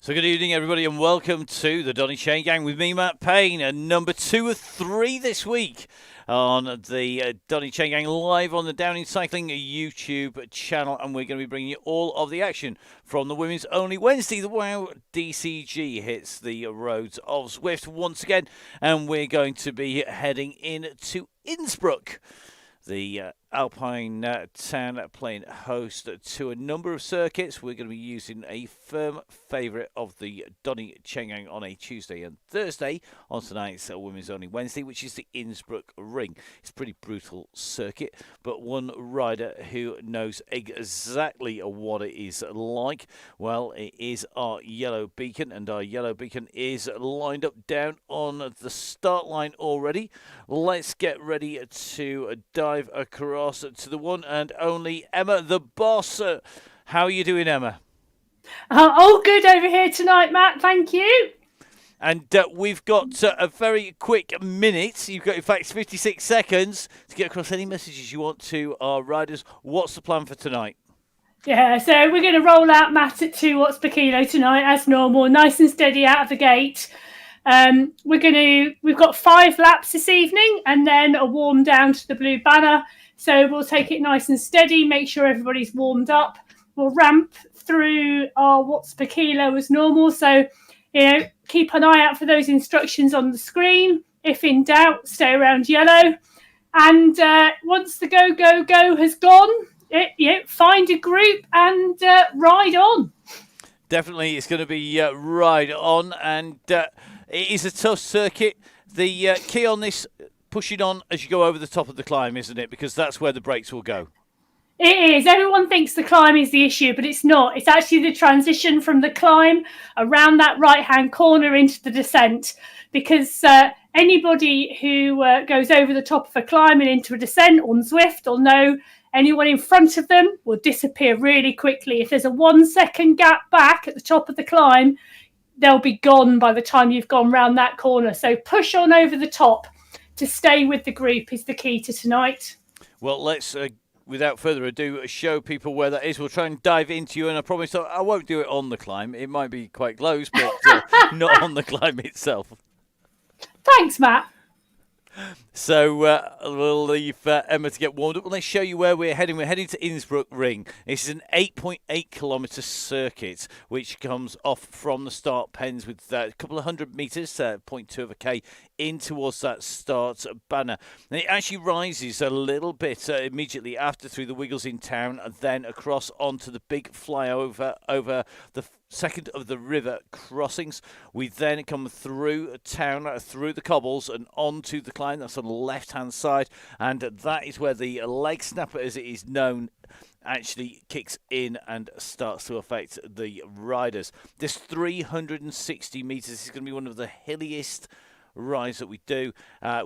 So good evening, everybody, and welcome to the Donny Chaingang with me, Matt Payne, and number 2 of 3 this week on the Donny Chaingang live on the Downing Cycling YouTube channel, and we're going to be bringing you all of the action from the Women's Only Wednesday. The WOWDCG hits the roads of Zwift once again, and we're going to be heading into Innsbruck, the Alpine town playing host to a number of circuits. We're going to be using a firm favourite of the Donny Chaingang on a Tuesday and Thursday on tonight's Women's Only Wednesday, which is the Innsbruckring. It's a pretty brutal circuit, but one rider who knows exactly what it is like, well, it is our yellow beacon, and our yellow beacon is lined up down on the start line already. Let's get ready to dive across to the one and only Emma, the boss. How are you doing, Emma? All good over here tonight, Matt. Thank you. And we've got a very quick minute. You've got, in fact, 56 seconds to get across any messages you want to our riders. What's the plan for tonight? Yeah, so we're going to roll out Matt at 2 watts per kilo tonight, as normal, nice and steady out of the gate. We've got 5 laps this evening, and then a warm down to the blue banner. So we'll take it nice and steady, make sure everybody's warmed up. We'll ramp through our watts per kilo as normal. So, keep an eye out for those instructions on the screen. If in doubt, stay around yellow. And once the go has gone, find a group and ride on. Definitely, it's going to be ride on, and it is a tough circuit. The key on this, push it on as you go over the top of the climb, isn't it? Because that's where the brakes will go. It is. Everyone thinks the climb is the issue, but it's not. It's actually the transition from the climb around that right-hand corner into the descent. Because anybody who goes over the top of a climb and into a descent on Zwift will know anyone in front of them will disappear really quickly. If there's a 1 second gap back at the top of the climb, they'll be gone by the time you've gone round that corner. So push on over the top to stay with the group is the key to tonight. Well, let's, without further ado, show people where that is. We'll try and dive into you, and I promise I won't do it on the climb. It might be quite close, but not on the climb itself. Thanks, Matt. So we'll leave Emma to get warmed up. Let's show you where we're heading. We're heading to Innsbruckring. This is an 8.8 kilometre circuit, which comes off from the start pens with a couple of 100 metres, 0.2 of a K, in towards that start banner. And it actually rises a little bit immediately after through the Wiggles in town, and then across onto the big flyover over the second of the river crossings. We then come through town, through the cobbles, and onto the climb. That's on the left-hand side, and that is where the leg snapper, as it is known, actually kicks in and starts to affect the riders. This 360 metres is going to be one of the hilliest rides that we do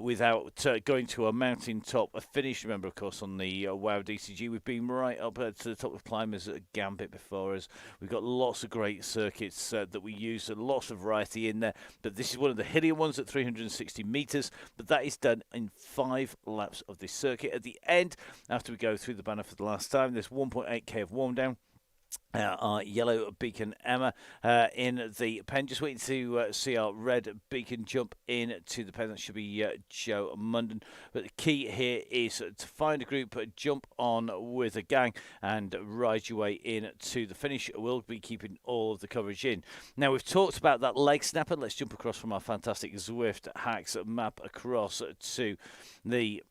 without going to a mountaintop finish. Remember, of course, on the WOWDCG, we've been right up to the top of climbers at Gambit before us. We've got lots of great circuits that we use, and lots of variety in there, but this is one of the hillier ones at 360 metres, but that is done in 5 laps of this circuit. At the end, after we go through the banner for the last time, there's 1.8k of warm down. Our yellow beacon Emma in the pen, just waiting to see our red beacon jump in to the pen. That should be Joe Munden. But the key here is to find a group, jump on with a gang, and ride your way in to the finish. We'll be keeping all of the coverage in. Now, we've talked about that leg snapper. Let's jump across from our fantastic Zwift hacks map across to the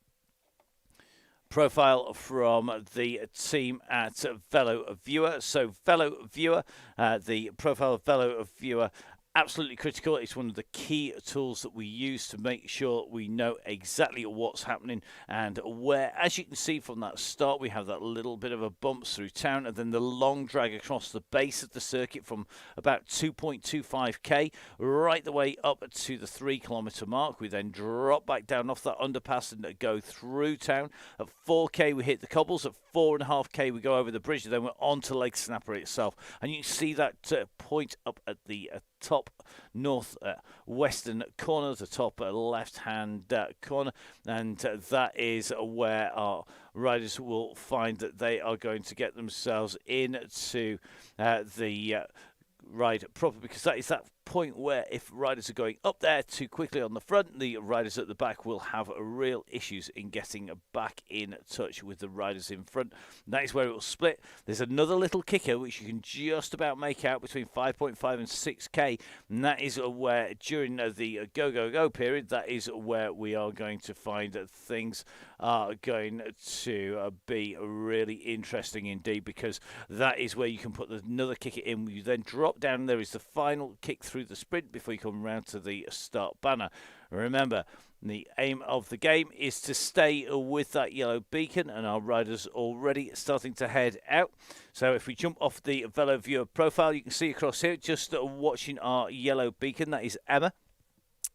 profile from the team at Velo Viewer. So Velo Viewer, the profile of Velo Viewer, absolutely critical. It's one of the key tools that we use to make sure we know exactly what's happening and where. As you can see from that start, we have that little bit of a bumps through town, and then the long drag across the base of the circuit from about 2.25k right the way up to the 3 kilometre mark. We then drop back down off that underpass and go through town. At 4k we hit the cobbles. At 4.5k we go over the bridge, and then we're on to Leg Snapper itself, and you can see that point up at the top north western corner, the top left hand corner, and that is where our riders will find that they are going to get themselves into the ride proper, because that is that point where if riders are going up there too quickly on the front, the riders at the back will have real issues in getting back in touch with the riders in front. That is where it will split. There's another little kicker which you can just about make out between 5.5 and 6k, and that is where during the go period, that is where we are going to find that things are going to be really interesting indeed, because that is where you can put another kicker in. You then drop down, and there is the final kick through the sprint before you come round to the start banner. Remember, the aim of the game is to stay with that yellow beacon, and our riders already starting to head out. So if we jump off the Velo Viewer profile, you can see across here, just watching our yellow beacon, that is Emma.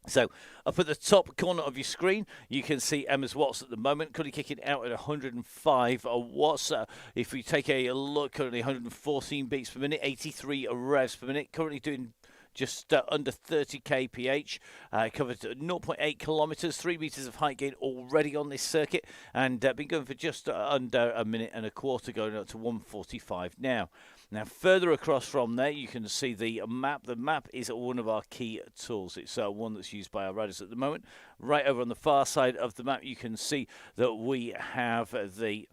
So up at the top corner of your screen, you can see Emma's watts at the moment, currently kicking out at 105 watts. If we take a look, currently 114 beats per minute, 83 revs per minute, currently doing just under 30 kph, covered 0.8 kilometers, 3 meters of height gain already on this circuit, and been going for just under a minute and a quarter, going up to 145 now. Now, further across from there, you can see the map. The map is one of our key tools. It's one that's used by our riders at the moment. Right over on the far side of the map, you can see that we have the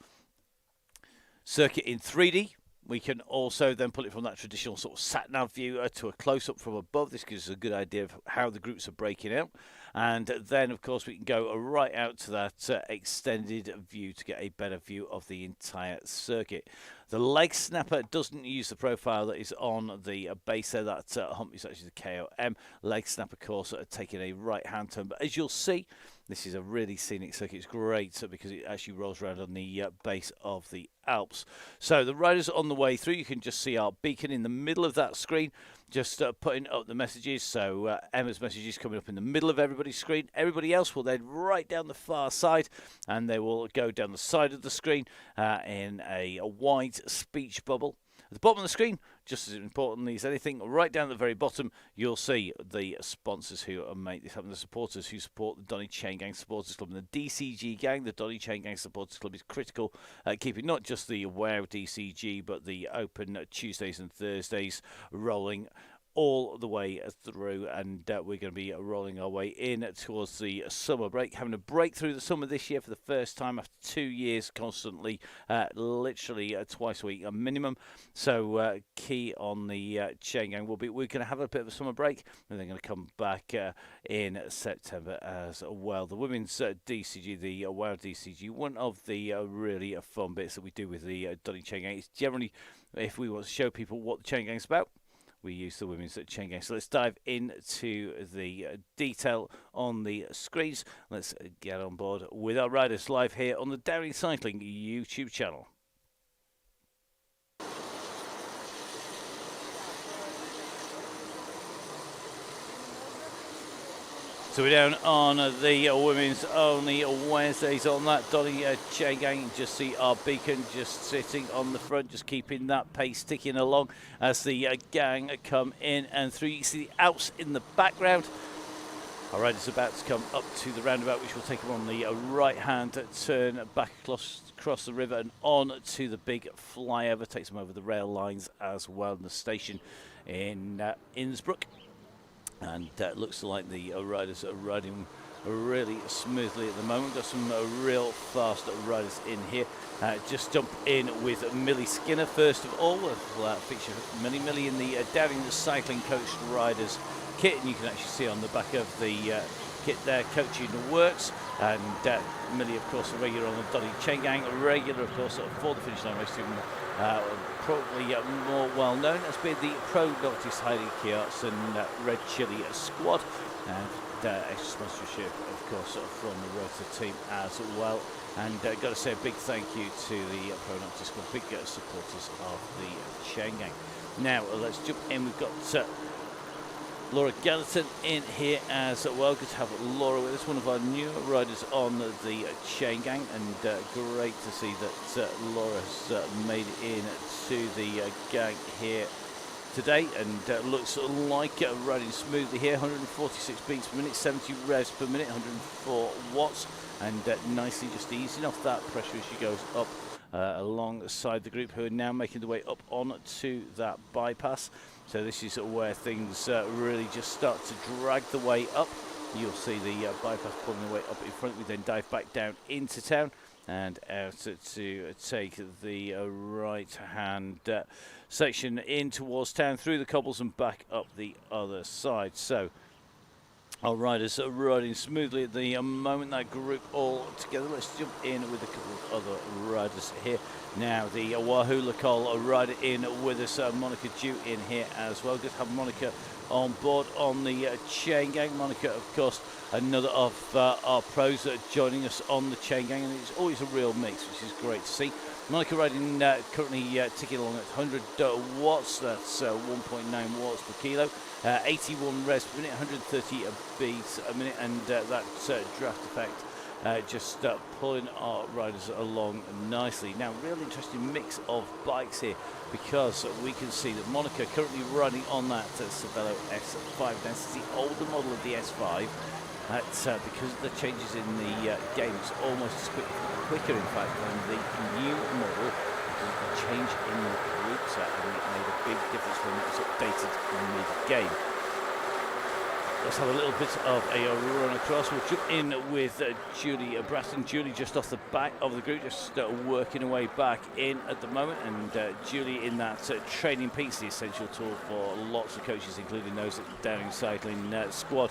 circuit in 3D. We can also then put it from that traditional sort of sat-nav view to a close-up from above. This gives us a good idea of how the groups are breaking out. And then, of course, we can go right out to that extended view to get a better view of the entire circuit. The leg snapper doesn't use the profile that is on the base there. That hump is actually the KOM. Leg snapper, of course, taking a right-hand turn. But as you'll see, this is a really scenic circuit. It's great because it actually rolls around on the base of the Alps. So the riders on the way through, you can just see our beacon in the middle of that screen, just putting up the messages. So Emma's messages coming up in the middle of everybody's screen. Everybody else will then right down the far side, and they will go down the side of the screen in a wide speech bubble. At the bottom of the screen, just as importantly as anything, right down at the very bottom, you'll see the sponsors who make this happen, the supporters who support the Donny Chaingang Supporters Club. And the DCG gang, the Donny Chaingang Supporters Club, is critical at keeping not just the WOWDCG, but the Open Tuesdays and Thursdays rolling all the way through, and we're going to be rolling our way in towards the summer break, having a break through the summer this year for the first time after 2 years constantly, literally twice a week a minimum. So key on the Chaingang will be we're going to have a bit of a summer break, and they're going to come back in September as well. The women's DCG, the WOWDCG, one of the really fun bits that we do with the Donny Chaingang is generally, if we want to show people what the Chaingang's about, we use the women's Chaingang. So let's dive into the detail on the screens. Let's get on board with our riders live here on the Downey Cycling YouTube channel. So we're down on the women's only Wednesdays on that Donny Chaingang. Just see our beacon just sitting on the front, just keeping that pace ticking along as the gang come in and through. You see the Alps in the background. Our rider's about to come up to the roundabout, which will take them on the right-hand turn back across the river and on to the big flyover. Takes them over the rail lines as well in the station in Innsbruck. And looks like the riders are riding really smoothly at the moment. Got some real fast riders in here. Just jump in with Millie Skinner first of all. We'll feature Millie in the Downey Cycling Coach Riders kit, and you can actually see on the back of the kit there, coaching works. And Millie, of course, a regular on the Donny Chaingang, a regular, of course, for the finish line race team. Probably more well known as being the Pro Noctis Heidi Kiarts and Red Chili Squad, and extra sponsorship, of course, from the Rota team as well. And got to say a big thank you to the Pro Noctis Squad, big supporters of the Chaingang. Now let's jump in. We've got Laura Gallatin in here as well. Good to have Laura with us, one of our newer riders on the Chaingang, and great to see that Laura's made it in to the gang here today, and looks like riding smoothly here. 146 beats per minute, 70 revs per minute, 104 watts, and nicely just easing off that pressure as she goes up alongside the group, who are now making their way up onto that bypass. So this is where things really just start to drag the way up. You'll see the bypass pulling the way up in front. We then dive back down into town and out to take the right-hand section in towards town, through the cobbles and back up the other side. So our riders are riding smoothly at the moment, that group all together. Let's jump in with a couple of other riders here. Now the Wahoo Lacol rider in with us, Monica due in here as well. Good to have Monica on board on the Chaingang. Monica, of course, another of our pros joining us on the Chaingang, and it's always a real mix, which is great to see. Monica riding currently ticking along at 100 watts, that's 1.9 watts per kilo, 81 revs per minute, 130 beats a minute, and that draft effect just pulling our riders along nicely. Now, real interesting mix of bikes here, because we can see that Monica currently riding on that Cervelo S5. That's the older model of the S5. Because of the changes in the game, it's almost as quicker, in fact, than the new model, because of the change in the group set, and it made a big difference when it was updated mid-game. Let's have a little bit of a run across. We'll jump in with Julie Braston. Julie just off the back of the group, just working her way back in at the moment. And Julie in that training piece, the essential tool for lots of coaches, including those at the Downing Cycling squad.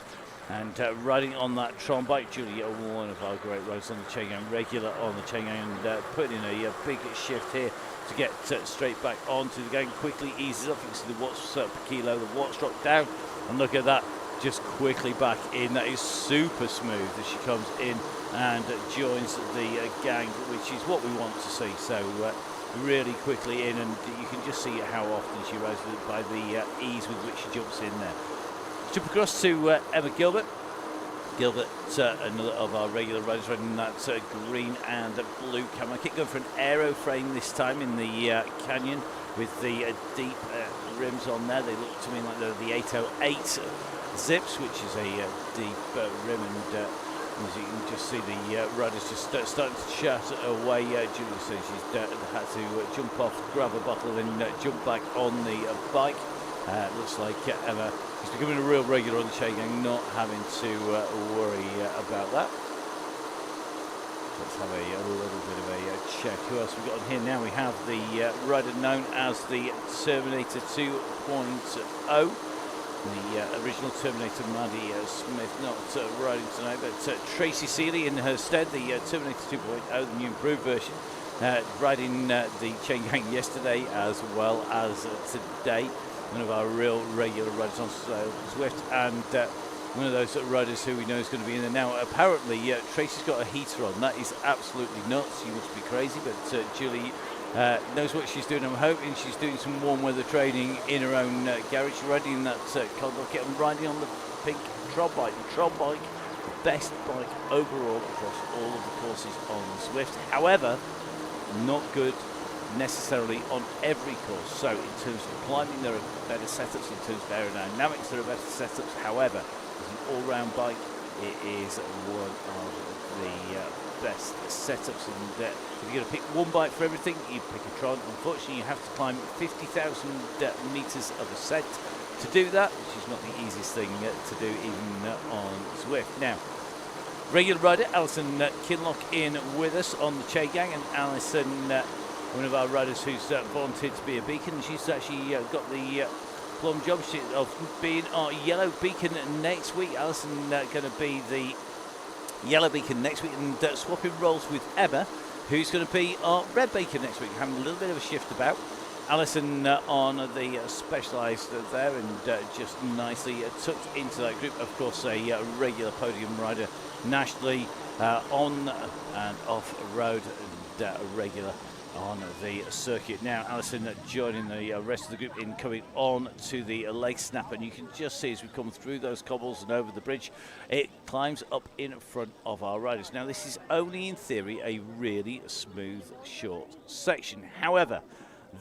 And riding on that Tron bike, Julie, one of our great riders on the Chaingang, regular on the Chaingang, and putting in a big shift here to get straight back onto the gang. Quickly eases up. You can see the watts per kilo, the watts drop down, and look at that, just quickly back in. That is super smooth as she comes in and joins the gang, which is what we want to see. So really quickly in, and you can just see how often she rides by the ease with which she jumps in there. Jump across to Emma Gilbert. Gilbert, another of our regular riders, riding that green and blue camera kit, going for an aeroplane this time in the canyon with the deep rims on there. They look to me like they're the 808 Zips, which is a deep rim, and as you can just see, the riders just starting to chat away. Julie says she's had to jump off, grab a bottle, then jump back on the bike. Looks like Emma is becoming a real regular on the Chaingang, not having to worry about that. Let's have a little bit of a check. Who else have we got on here now? We have the rider known as the Terminator 2.0. The original Terminator, Maddie Smith, not riding tonight, but Tracy Seeley in her stead, the Terminator 2.0, the new improved version, riding the Chaingang yesterday as well as today. One of our real regular riders on Zwift, and one of those riders who we know is going to be in there now. Apparently, Tracy's got a heater on. That is absolutely nuts. You must be crazy, but Julie knows what she's doing. I'm hoping she's doing some warm weather training in her own garage, riding that Condor kit and riding on the pink Tron bike. The Tron bike, the best bike overall across all of the courses on Zwift. However, not good necessarily on every course. So in terms of climbing, there are better setups. In terms of aerodynamics, there are better setups. However, as an all-round bike, it is one of the best setups. And if you're going to pick one bike for everything, you pick a Tron. Unfortunately, you have to climb 50,000 meters of ascent to do that, which is not the easiest thing to do even on Zwift. Now, regular rider Alison Kinlock in with us on the Chaingang, and Alison, one of our riders who's volunteered to be a beacon. She's actually got the plum job of being our yellow beacon next week. Alison going to be the yellow beacon next week, and swapping roles with Emma, who's going to be our red beacon next week, having a little bit of a shift about. Alison on the Specialised there, and just nicely tucked into that group. Of course, a regular podium rider nationally, on and off road, and a regular on the circuit. Now Alison joining the rest of the group in coming on to the leg snap, and you can just see as we come through those cobbles and over the bridge, it climbs up in front of our riders. Now this is only in theory a really smooth short section. However,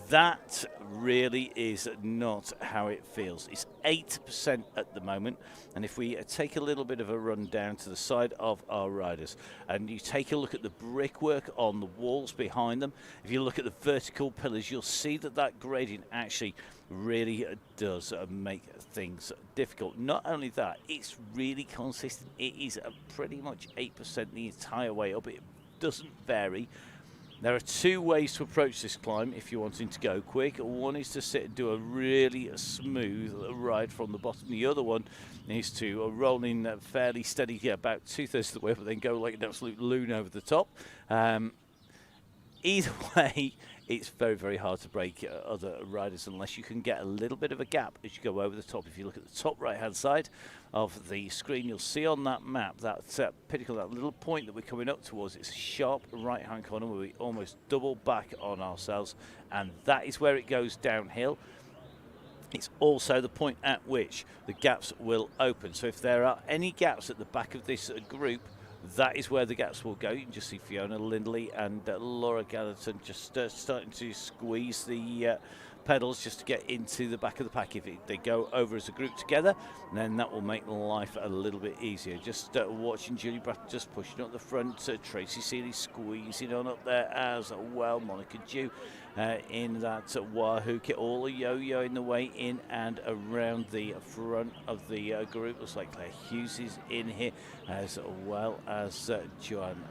That really is not how it feels. It's 8% at the moment, and if we take a little bit of a run down to the side of our riders and you take a look at the brickwork on the walls behind them, if you look at the vertical pillars, you'll see that that gradient actually really does make things difficult. Not only that, it's really consistent. It is pretty much 8% the entire way up. It doesn't vary. There are two ways to approach this climb if you're wanting to go quick. One is to sit and do a really smooth ride from the bottom. The other one is to roll in fairly steady, about 2/3 of the way, but then go like an absolute loon over the top. Either way, it's very, very hard to break other riders unless you can get a little bit of a gap as you go over the top. If you look at the top right-hand side of the screen, you'll see on that map that pinnacle, that little point that we're coming up towards. It's a sharp right-hand corner where we almost double back on ourselves, and that is where it goes downhill. It's also the point at which the gaps will open. So if there are any gaps at the back of this group, that is where the gaps will go. You can just see Fiona Lindley and Laura Gallatin just starting to squeeze the pedals just to get into the back of the pack. If they go over as a group together, then that will make life a little bit easier. Just watching Julie Bratton just pushing up the front, Tracy Seeley squeezing on up there as well, Monica Dew in that Wahoo kit, all a yo-yo in the way in and around the front of the group. Looks like Claire Hughes is in here, as well as Joanne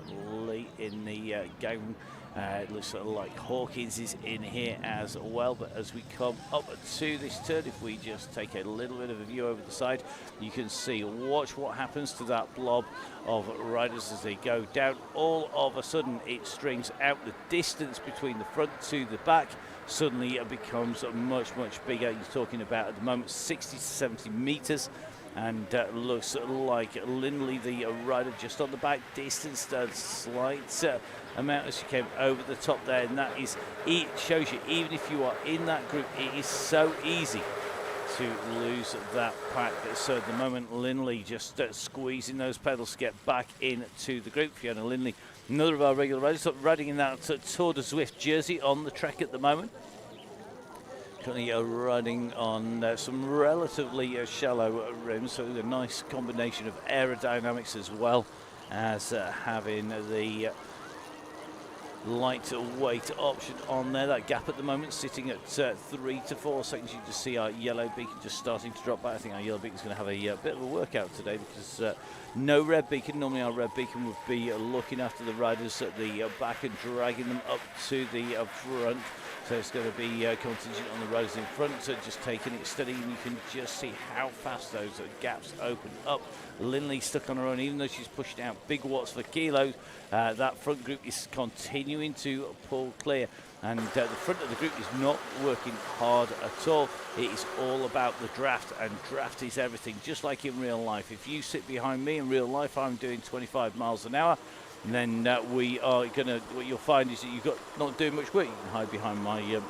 Lee in the gang. It looks like Hawkins is in here as well. But as we come up to this turn, if we just take a little bit of a view over the side, you can see, watch what happens to that blob of riders as they go down. All of a sudden, it strings out. The distance between the front to the back suddenly it becomes much, much bigger. You're talking about, at the moment, 60 to 70 meters. And looks like Lindley, the rider, just on the back distance, a slight amount as she came over the top there. And that is, it shows you, even if you are in that group, it is so easy to lose that pack. So at the moment, Lindley just squeezing those pedals to get back into the group. Fiona Lindley, another of our regular riders, riding in that Tour de Zwift jersey on the track at the moment. Currently riding on some relatively shallow rims, so a nice combination of aerodynamics as well as having the lightweight option on there. That gap at the moment sitting at 3 to 4 seconds. You just see our yellow beacon just starting to drop back. I think our yellow beacon is going to have a bit of a workout today because no red beacon. Normally our red beacon would be looking after the riders at the back and dragging them up to the front. So it's going to be contingent on the riders in front, so just taking it steady, and you can just see how fast those gaps open up. Lindley stuck on her own, even though she's pushing out big watts for kilos. That front group is continuing to pull clear, and the front of the group is not working hard at all. It is all about the draft, and draft is everything, just like in real life. If you sit behind me in real life, I'm doing 25 miles an hour. And then we are going to, what you'll find is that you've got not doing much work. You can hide behind my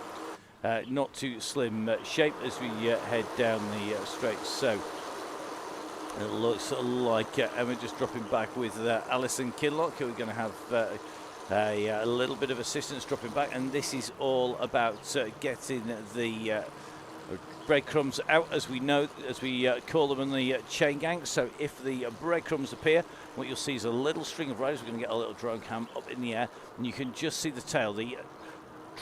not too slim shape as we head down the straight. So it looks like Emma just dropping back with Alison Kinlock, who are going to have a little bit of assistance dropping back. And this is all about getting the breadcrumbs out, as we know, as we call them in the chain gang. So if the breadcrumbs appear, what you'll see is a little string of riders. We're going to get a little drone cam up in the air, and you can just see the tail. The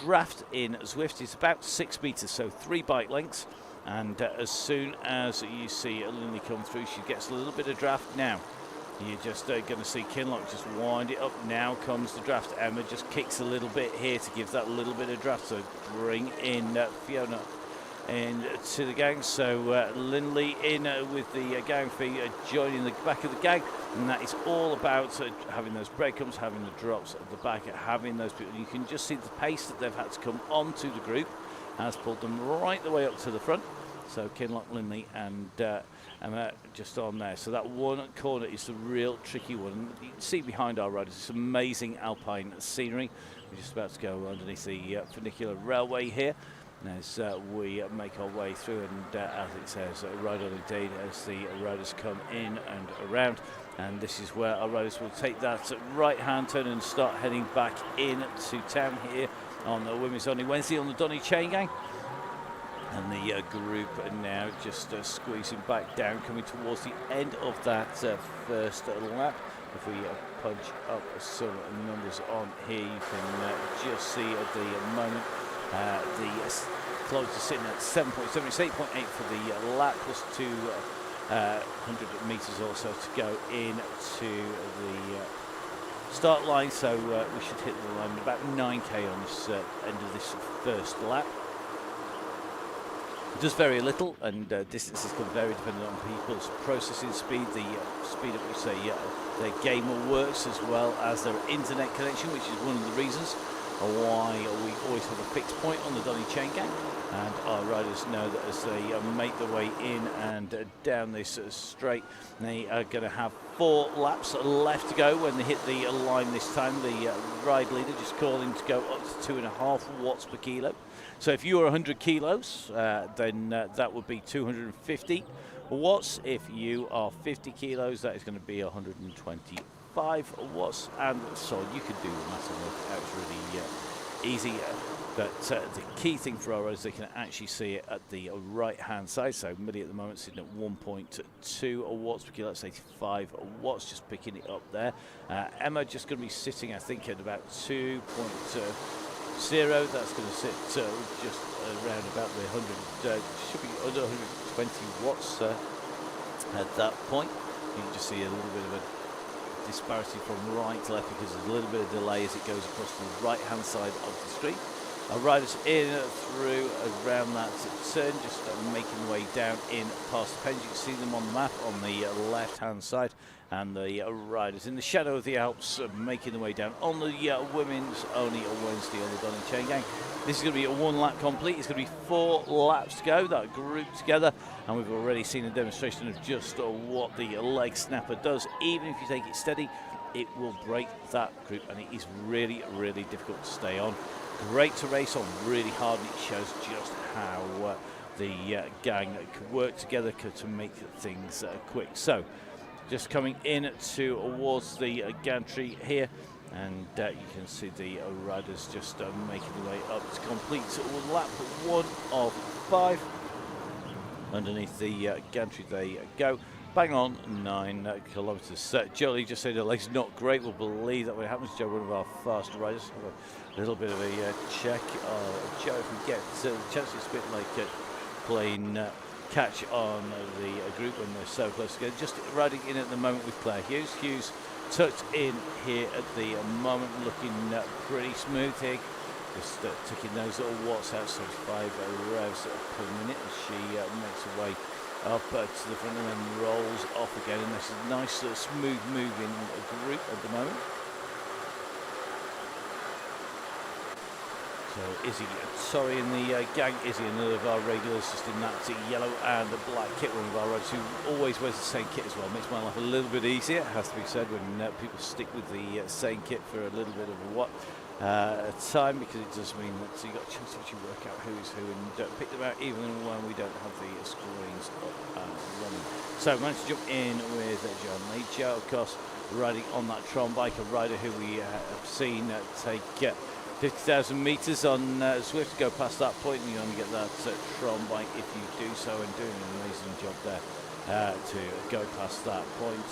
draft in Zwift is about 6 meters, so 3 bike lengths. And as soon as you see Lindley come through, she gets a little bit of draft. Now you're just going to see Kinlock just wind it up. Now comes the draft. Emma just kicks a little bit here to give that little bit of draft, so bring in Fiona into the gang. So Lindley in with the gang fee, joining the back of the gang, and that is all about having those breadcrumbs, having the drops at the back, having those people. You can just see the pace that they've had to come onto the group has pulled them right the way up to the front. So Kinlock, Lindley and Emma just on there. So that one corner is the real tricky one. You can see behind our riders this amazing alpine scenery. We're just about to go underneath the funicular railway here as we make our way through, and as it says, ride on indeed as the riders come in and around. And this is where our riders will take that right hand turn and start heading back into town here on the women's only Wednesday on the Donny Chaingang. And the group are now just squeezing back down, coming towards the end of that first lap. If we punch up some numbers on here, you can just see at the moment the kilometres sitting at 7.7. It's 8.8 for the lap, plus 200 metres or so to go into the start line. So we should hit the line about 9k on this end of this first lap. It does vary a little, and distances can vary depending on people's processing speed, the speed at which their gamer works, as well as their internet connection, which is one of the reasons why we always have a fixed point on the Donny Chaingang. And our riders know that as they make their way in and down this straight, they are going to have 4 laps left to go when they hit the line this time. The ride leader just calling to go up to 2.5 watts per kilo. So if you are 100 kilos, then that would be 250 watts. If you are 50 kilos, that is going to be 125 watts. And so you could do the math and work it out. It's really easy. But the key thing for our riders, they can actually see it at the right-hand side. So Millie at the moment sitting at 1.2 watts per kilo. That's 85 watts, just picking it up there. Emma just going to be sitting, I think, at about 2.0. That's going to sit just around about the 100, should be under 120 watts at that point. You can just see a little bit of a disparity from right to left because there's a little bit of delay as it goes across the right-hand side of the street. Our riders in through around that turn, just making their way down in past the Pens. You can see them on the map on the left-hand side, and the riders in the shadow of the Alps making their way down on the women's only Wednesday on the Donny Chaingang. This is going to be a 1 lap complete. It's going to be 4 laps to go, that group together, and we've already seen a demonstration of just what the leg snapper does. Even if you take it steady, it will break that group, and it is really, really difficult to stay on. Great to race on, really hard, and it shows just how the gang can work together to make things quick. So, just coming in towards the gantry here, and you can see the riders just making their way up to complete lap 1 of 5. Underneath the gantry they go. Bang on 9 kilometres. Jolie just said her leg's not great. We'll believe that when it happens. Joe, one of our faster riders. Have a little bit of a check. Joe, if we get the chance, it's a bit like playing catch on the group when they're so close together. Just riding in at the moment with Claire Hughes. Hughes tucked in here at the moment, looking pretty smooth here. Just taking those little watts out, 75 revs per minute as she makes her way up to the front and then rolls off again. And this is a nice smooth moving group at the moment. So Izzy Torrey in the gang. Izzy, another of our regulars, just in that yellow and black kit, one of our riders who always wears the same kit as well. Makes my life a little bit easier, it has to be said, when people stick with the same kit for a little bit of a time, because it does mean that you've got a chance to actually work out who's who and pick them out even when we don't have the screens up and running. So I managed to jump in with John Leach, of course, riding on that Tron bike, a rider who we have seen take 50,000 metres on Swift. Go past that point and you only get that Tron bike if you do so, and doing an amazing job there to go past that point.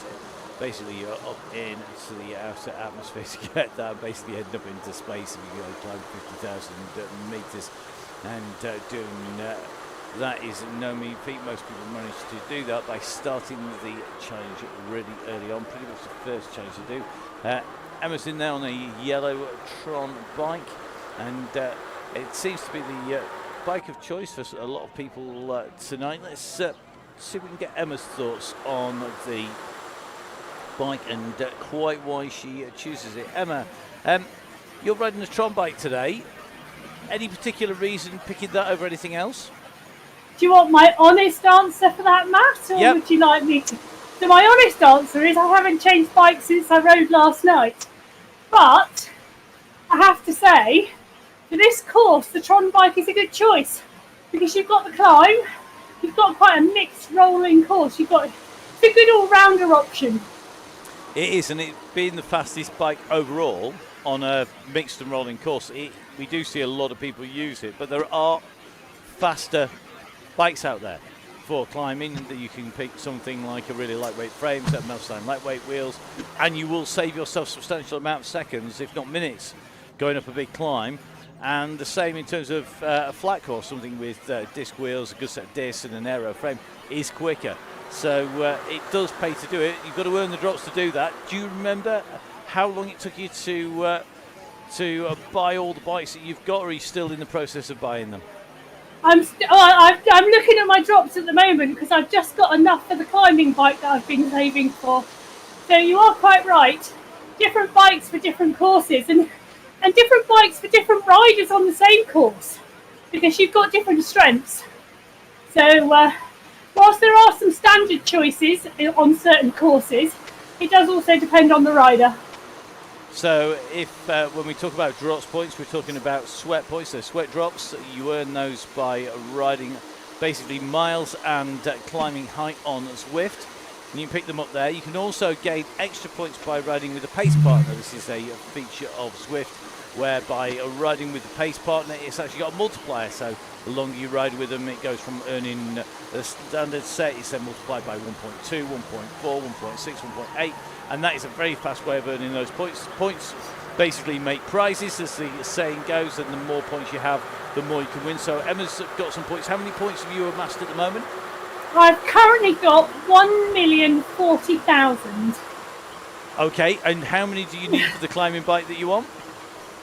Basically you're up into the outer atmosphere to get that, basically heading up into space if you go climb 50,000 metres, and doing that is no mean feat. Most people manage to do that by starting the challenge really early on, pretty much the first challenge to do. Emma's in there on a yellow Tron bike, and it seems to be the bike of choice for a lot of people tonight. Let's see if we can get Emma's thoughts on the bike and quite why she chooses it. Emma, you're riding the Tron bike today. Any particular reason picking that over anything else? Do you want my honest answer for that, Matt, or would you like me to? So my honest answer is I haven't changed bikes since I rode last night. But I have to say, for this course, the Tron bike is a good choice because you've got the climb, you've got quite a mixed rolling course. It's a good all-rounder option. It is, and it being the fastest bike overall on a mixed and rolling course, it we do see a lot of people use it, but there are faster bikes out there for climbing. That you can pick something like a really lightweight frame, set Melstein lightweight wheels, and you will save yourself a substantial amount of seconds, if not minutes, going up a big climb. And the same in terms of a flat course, something with disc wheels, a good set of discs and an aero frame is quicker. So it does pay to do it. You've got to earn the drops to do that. Do you remember how long it took you to buy all the bikes that you've got, or are you still in the process of buying them? I'm looking at my drops at the moment because I've just got enough for the climbing bike that I've been saving for. So you are quite right. Different bikes for different courses and different bikes for different riders on the same course, because you've got different strengths. So whilst there are some standard choices on certain courses, it does also depend on the rider. So if when we talk about drops points, we're talking about sweat points. So sweat drops, you earn those by riding basically miles and climbing height on Zwift. And you can pick them up there. You can also gain extra points by riding with a pace partner. This is a feature of Zwift, whereby riding with the pace partner, it's actually got a multiplier. So the longer you ride with them, it goes from earning the standard set, it's then multiplied by 1.2, 1.4, 1.6, 1.8. And that is a very fast way of earning those points. Points basically make prizes, as the saying goes, and the more points you have, the more you can win. So Emma's got some points. How many points have you amassed at the moment? I've currently got 1,040,000. Okay, and how many do you need for the climbing bike that you want?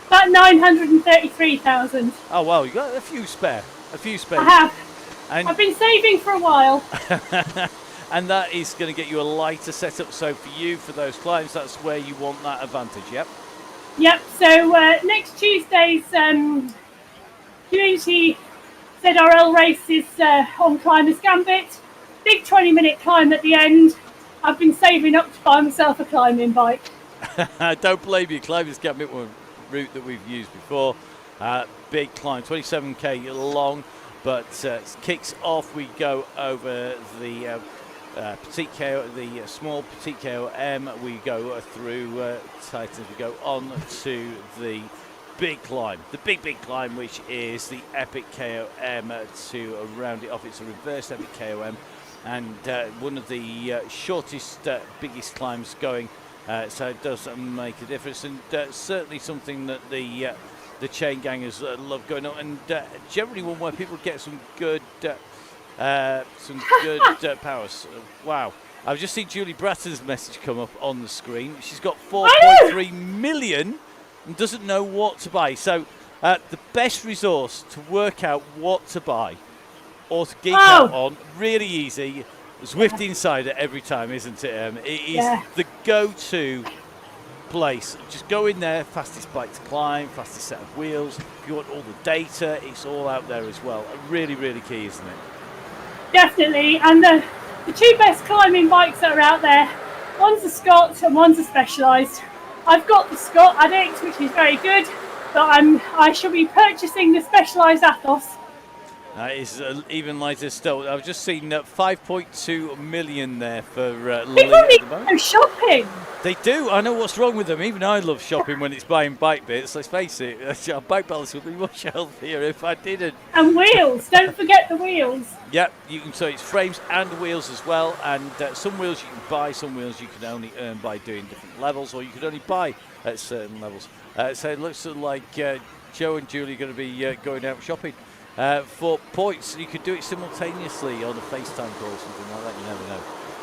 About 933,000. Oh wow, you got a few spare. I have. And I've been saving for a while. and that is going to get you a lighter setup. So for you, for those climbs, that's where you want that advantage. Yep. Yep. So next Tuesday's community ZRL race is on Climbers Gambit. Big 20-minute climb at the end. I've been saving up to buy myself a climbing bike. Don't blame you. Climbers Gambit one route that we've used before. Big climb, 27k long, but kicks off. We go over the petite KO, the small petite KOM. We go through Titans. We go on to the big climb, the big climb, which is the epic KOM. To round it off, it's a reverse epic KOM, and one of the shortest, biggest climbs going. So it does make a difference, and certainly something that the Chaingangers love going on, and generally one where people get some good powers. Wow. I've just seen Julie Bratton's message come up on the screen. She's got 4.3 million and doesn't know what to buy. So the best resource to work out what to buy or to geek out on, really easy, Zwift Insider every time, isn't it? It is the go-to place. Just go in there, fastest bike to climb, fastest set of wheels. If you want all the data, it's all out there as well. Really, really key, isn't it? Definitely. And the two best climbing bikes that are out there, one's a Scott and one's a Specialized. I've got the Scott Addict, which is very good, but I shall be purchasing the Specialized Athos. That is even lighter still. I've just seen 5.2 million there for Lily People at need the to moment. go shopping. They do. I know what's wrong with them. Even I love shopping when it's buying bike bits. Let's face it, our bike balance would be much healthier if I didn't. And wheels. Don't forget the wheels. Yep, you can. So it's frames and wheels as well. And some wheels you can buy, some wheels you can only earn by doing different levels, or you can only buy at certain levels. So it looks like Joe and Julie are going to be going out shopping for points. You could do it simultaneously on a FaceTime call or something like that. You never know.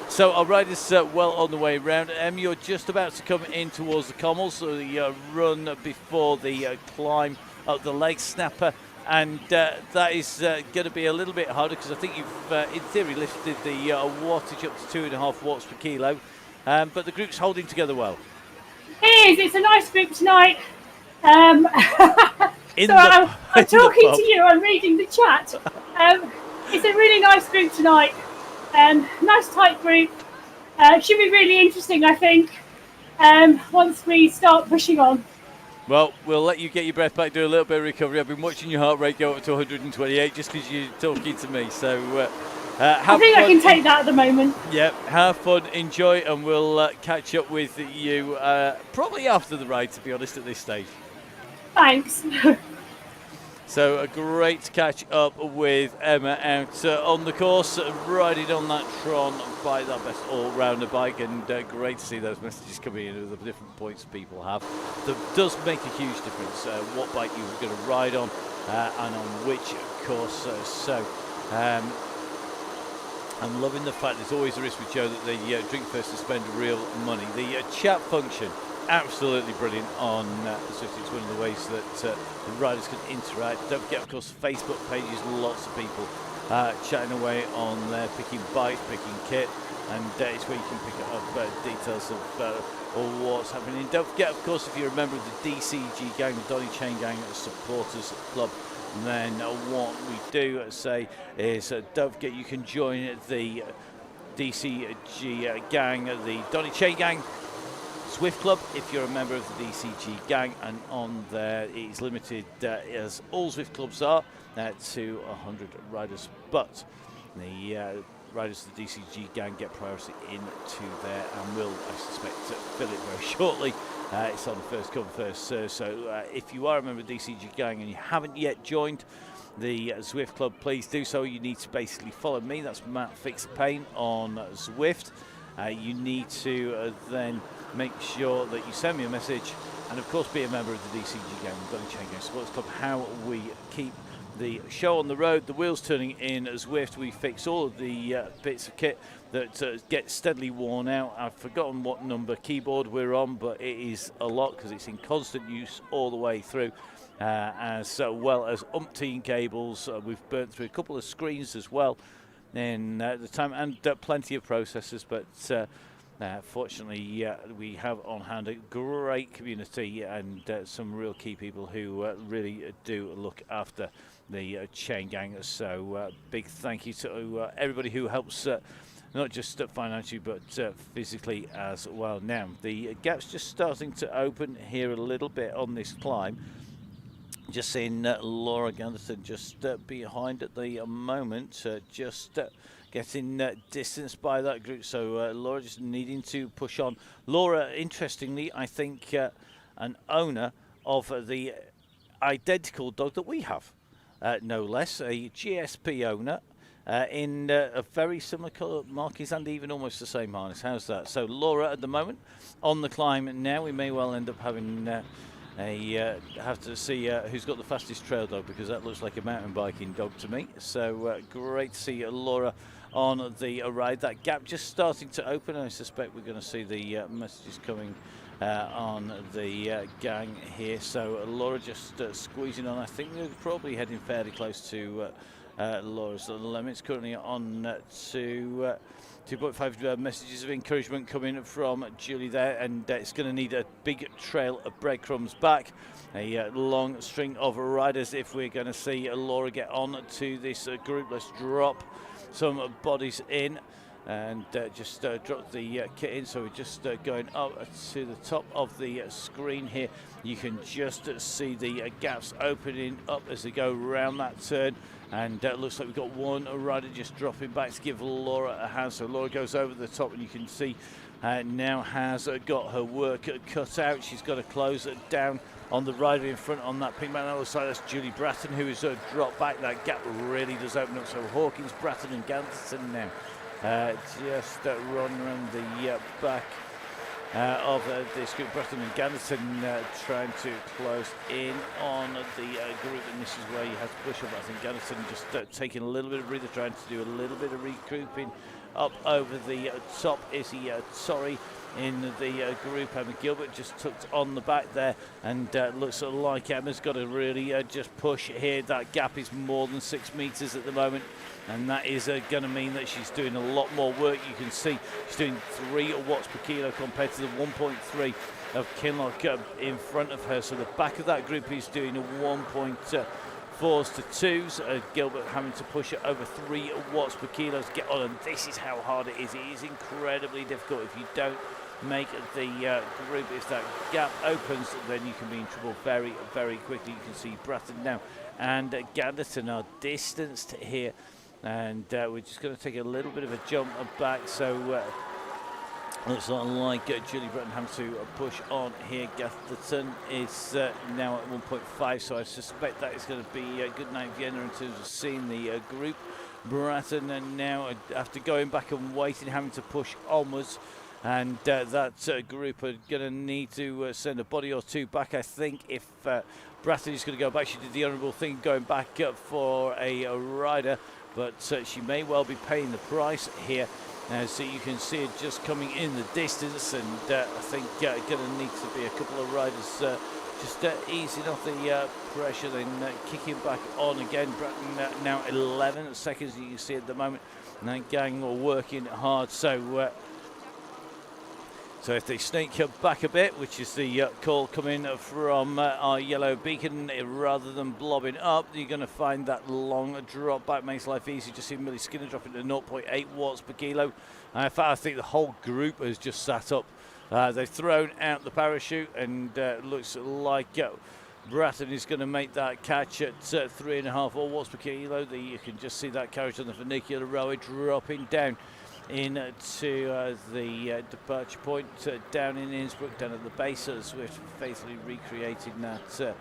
So our riders well on the way round. You're just about to come in towards the Commels, so the run before the climb up the leg snapper, and that is going to be a little bit harder because I think you've in theory lifted the wattage up to 2.5 watts per kilo, but the group's holding together well. It is. It's a nice group tonight. I'm talking to you. I'm reading the chat. It's a really nice group tonight. Nice tight group. Should be really interesting, I think, once we start pushing on. Well, we'll let you get your breath back, do a little bit of recovery. I've been watching your heart rate go up to 128 just because you're talking to me. So I think I can take that at the moment. Yeah, have fun, enjoy, and we'll catch up with you probably after the ride, to be honest, at this stage. Thanks. So great to catch up with Emma out on the course, riding on that Tron bike, that best all-rounder bike, and great to see those messages coming in of the different points people have. That does make a huge difference, what bike you're going to ride on and on which course. I'm loving the fact there's always a risk with Joe that they drink first and spend real money. The chat function, absolutely brilliant on Swift. It's one of the ways that the riders can interact. Don't forget, of course, Facebook pages, lots of people chatting away on there, picking bikes, picking kit, and it's where you can pick up details of what's happening. Don't forget, of course, if you're a member of the DCG gang, the Donny Chaingang Supporters Club, then what we do say is don't forget you can join the DCG gang, the Donny Chaingang Swift Club, if you're a member of the DCG gang, and on there it is limited, as all Swift clubs are, to 100 riders, but the riders of the DCG gang get priority into there and will, I suspect, fill it very shortly. It's on first come, first serve. So if you are a member of the DCG gang and you haven't yet joined the Zwift Club, please do so. You need to basically follow me. That's Matt Fix Pain on Zwift. You need to then make sure that you send me a message, and of course be a member of the DCG gang, the Donny Chaingang Sports Club. How we keep the show on the road, the wheels turning in Zwift. We fix all of the bits of kit that get steadily worn out. I've forgotten what number keyboard we're on, but it is a lot because it's in constant use all the way through, as well as umpteen cables. We've burnt through a couple of screens as well in the time, and plenty of processors, but fortunately we have on hand a great community and some real key people who really do look after the chain gang. So big thank you to everybody who helps, not just financially but physically as well. Now the gap's just starting to open here a little bit on this climb. Just seeing Laura Ganderson just behind at the moment, just getting distanced by that group. So Laura just needing to push on. Laura, interestingly, I think an owner of the identical dog that we have, no less, a GSP owner in a very similar colour markings and even almost the same harness. How's that? So Laura at the moment on the climb now. We may well end up having have to see who's got the fastest trail dog, because that looks like a mountain biking dog to me. So great to see Laura on the ride. That gap just starting to open. I suspect we're going to see the messages coming on the gang here. So Laura just squeezing on. I think we're probably heading fairly close to Laura's limits. Currently on to 2.5 messages of encouragement coming from Julie there, and it's going to need a big trail of breadcrumbs back, a long string of riders if we're going to see Laura get on to this group. Let's drop some bodies in and just drop the kit in. So we're just going up to the top of the screen here. You can just see the gaps opening up as they go around that turn, and it looks like we've got one rider just dropping back to give Laura a hand. So Laura goes over the top, and you can see now has got her work cut out. She's got to close it down on the rider in front on that pink man. On the other side, that's Julie Bratton, who is dropped back. That gap really does open up. So Hawkins, Bratton and Ganderson now just running around the back of this group. Bratton and Ganderson trying to close in on the group, and this is where you have to push up. I think Ganderson just taking a little bit of breather, trying to do a little bit of regrouping. Up over the top is the Torrey in the group. Emma Gilbert just tucked on the back there, and looks like Emma's got to really just push here. That gap is more than 6 meters at the moment, and that is going to mean that she's doing a lot more work. You can see she's doing 3 watts per kilo compared to the 1.3 of Kinlock in front of her. So the back of that group is doing a 1.4s to 2s. Gilbert having to push it over 3 watts per kilo to get on, and this is how hard it is. It is incredibly difficult if you don't make the group. If that gap opens, then you can be in trouble very, very quickly. You can see Bratton now and Ganderson are distanced here, and we're just going to take a little bit of a jump back. So Looks like Julie Bretton having to push on here. Gatherton is now at 1.5, so I suspect that is going to be a good night Vienna in terms of seeing the group. Bratton and now, after going back and waiting, having to push onwards. And that group are going to need to send a body or two back, I think, if Bratton is going to go back. She did the honourable thing going back for a rider, but she may well be paying the price here. So you can see it just coming in the distance, and I think going to need to be a couple of riders just easing off the pressure, then kicking back on again. Bratton now 11 seconds, you can see at the moment. Chaingang are working hard, so if they snake back a bit, which is the call coming from our yellow beacon, rather than blobbing up, you're going to find that long drop back makes life easy. Just see Millie Skinner dropping to 0.8 watts per kilo. In fact, I think the whole group has just sat up. They've thrown out the parachute, and looks like Bratton is going to make that catch at 3.5 watts per kilo. You can just see that carriage on the funicular railway dropping down into the departure point down in Innsbruck, down at the base of the Swift, faithfully recreating that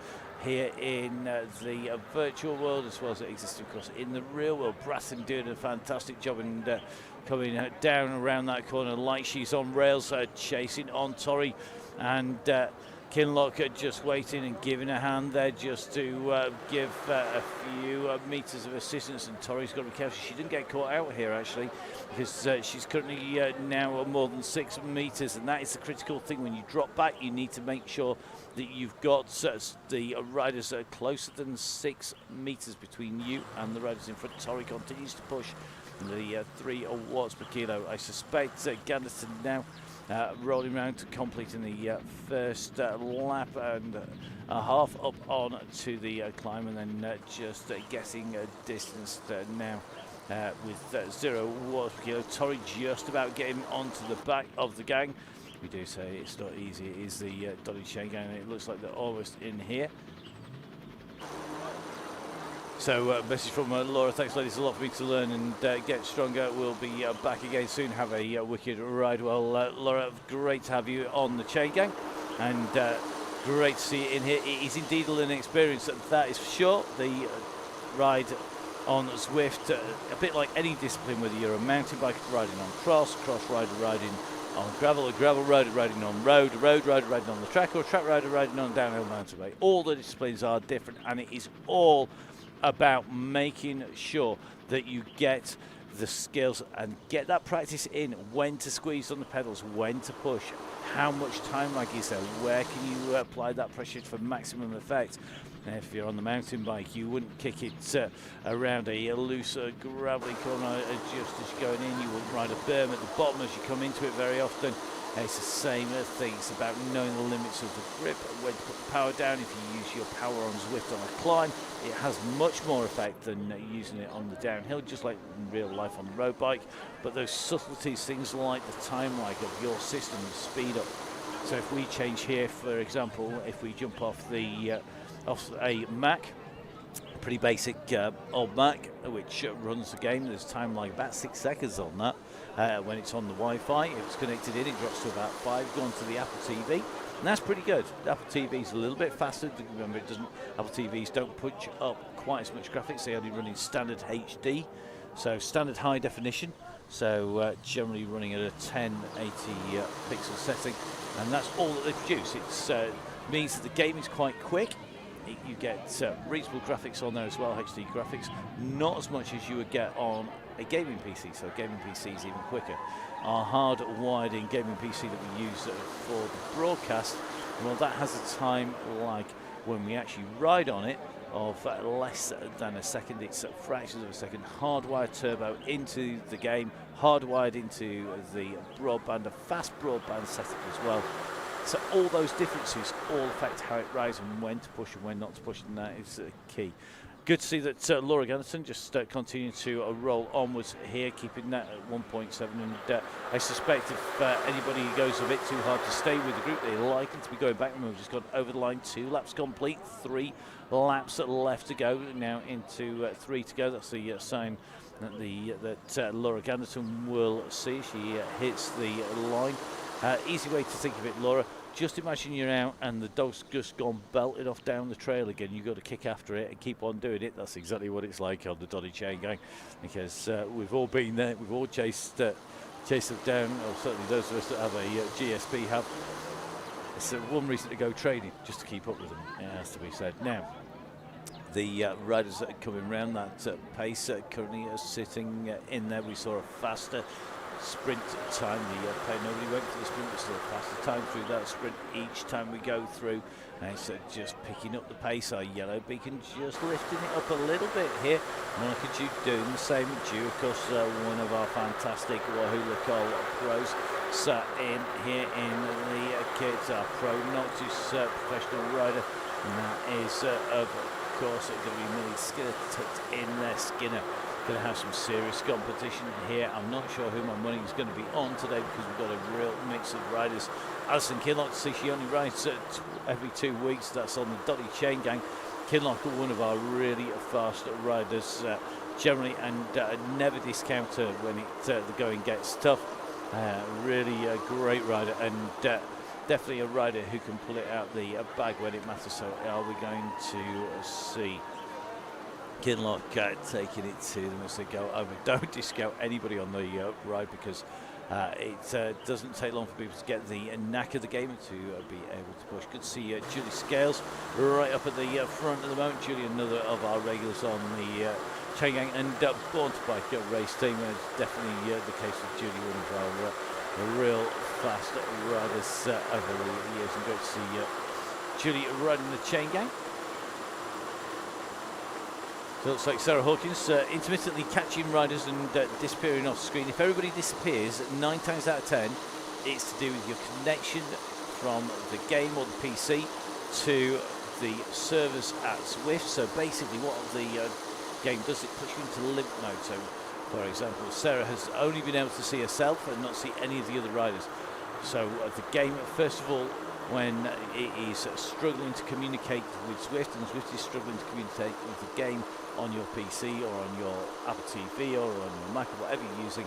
here in the virtual world, as well as it exists, of course, in the real world. Bratton doing a fantastic job and coming down around that corner like she's on rails, chasing on Torrey, and Kinlock just waiting and giving a hand there just to give a few meters of assistance, and Torrey's got to be careful she didn't get caught out here, actually, because she's currently now more than 6 meters, and that is the critical thing. When you drop back, you need to make sure that you've got the riders closer than 6 meters between you and the riders in front. Torrey continues to push the 3 watts per kilo. I suspect Ganderton now rolling around to completing the first lap and a half up on to the climb, and then just getting distance now with 0 watts per kilo. Torrey just about getting onto the back of the gang. We do say it's not easy. It is the Donny Chaingang, and it looks like they're almost in here. So message from Laura: thanks ladies, a lot for me to learn and get stronger. We'll be back again soon. Have a wicked ride. Well, Laura, great to have you on the Chaingang, and great to see you in here. It is indeed a learning experience, that is for sure. The ride on Zwift, a bit like any discipline, whether you're a mountain biker riding on cross rider riding on gravel, a gravel rider riding on road, a road rider riding on the track, or a track rider riding on a downhill mountain bike. All the disciplines are different, and it is all about making sure that you get the skills and get that practice in, when to squeeze on the pedals, when to push, how much time lag is there, where can you apply that pressure for maximum effect. And if you're on the mountain bike, you wouldn't kick it around a loose gravelly corner just as you're going in. You wouldn't ride a berm at the bottom as you come into it very often. It's the same thing. It's about knowing the limits of the grip, when to put the power down. If you use your power on Zwift on a climb, it has much more effect than using it on the downhill, just like in real life on the road bike. But those subtleties, things like the time lag of your system, the speed up. So if we change here, for example, if we jump off a Mac, a pretty basic old Mac, which runs the game, there's time lag about 6 seconds on that. When it's on the Wi-Fi, if it's connected in, it drops to about 5. Go on to the Apple TV, and that's pretty good. The Apple TV is a little bit faster. Remember, Apple TVs don't push up quite as much graphics. They only run in standard HD, so standard high definition. So generally running at a 1080 pixel setting, and that's all that they produce. It means that the game is quite quick. You get reasonable graphics on there as well, HD graphics, not as much as you would get on a gaming PC, so gaming PC is even quicker. Our hard-wired in gaming PC that we use for the broadcast, well, that has a time lag when we actually ride on it of less than a second. It's fractions of a second. Hardwired turbo into the game, hardwired into the broadband, a fast broadband setup as well. So all those differences all affect how it rides and when to push and when not to push, and that is key. Good to see that Laura Ganderton just continuing to roll onwards here, keeping that at 1.7. And I suspect if anybody goes a bit too hard to stay with the group, they're likely to be going back. We've just got over the line, 2 laps complete, 3 laps left to go, now into 3 to go. That's the sign that Laura Ganderton will see. She hits the line. Easy way to think of it, Laura. Just imagine you're out and the dog's just gone belted off down the trail again. You've got to kick after it and keep on doing it. That's exactly what it's like on the Donny Chaingang, because we've all been there. We've all chased them down, or certainly those of us that have a GSP have. It's one reason to go training, just to keep up with them, it has to be said. Now, the riders that are coming round that pace currently are sitting in there. We saw a faster sprint time. Nobody went for the sprint, but still a faster time through that sprint each time we go through. And it's just picking up the pace. Our yellow beacon just lifting it up a little bit here. Monica Duke doing the same. Duke, of course, one of our fantastic Wahoo Call pros, sat in here in the kit. Our pro Noctis professional rider, and that is of course going to be Millie Skinner tucked in there. Skinner going to have some serious competition here. I'm not sure who my money is going to be on today, because we've got a real mix of riders. Alison Kinlock, see, she only rides every 2 weeks. That's on the Donny Chaingang. Kinlock are one of our really fast riders generally, and never discount her when the going gets tough. Really a great rider, and definitely a rider who can pull it out the bag when it matters. So are we going to see Kinlock taking it to them as they go over? Don't discount anybody on the ride, because it doesn't take long for people to get the knack of the game and to be able to push. Good to see Julie Scales right up at the front at the moment. Julie, another of our regulars on the Chaingang and Born to Bike race team. It's definitely the case with Julie, one of our real fast riders over the years, and great to see Julie riding the Chaingang. So it looks like Sarah Hawkins intermittently catching riders and disappearing off screen. If everybody disappears, 9 times out of 10, it's to do with your connection from the game or the PC to the servers at Zwift. So basically what the game does, it puts you into limp mode. So for example, Sarah has only been able to see herself and not see any of the other riders. So the game, first of all, when it is struggling to communicate with Zwift, and Zwift is struggling to communicate with the game on your PC or on your Apple TV or on your Mac or whatever you're using,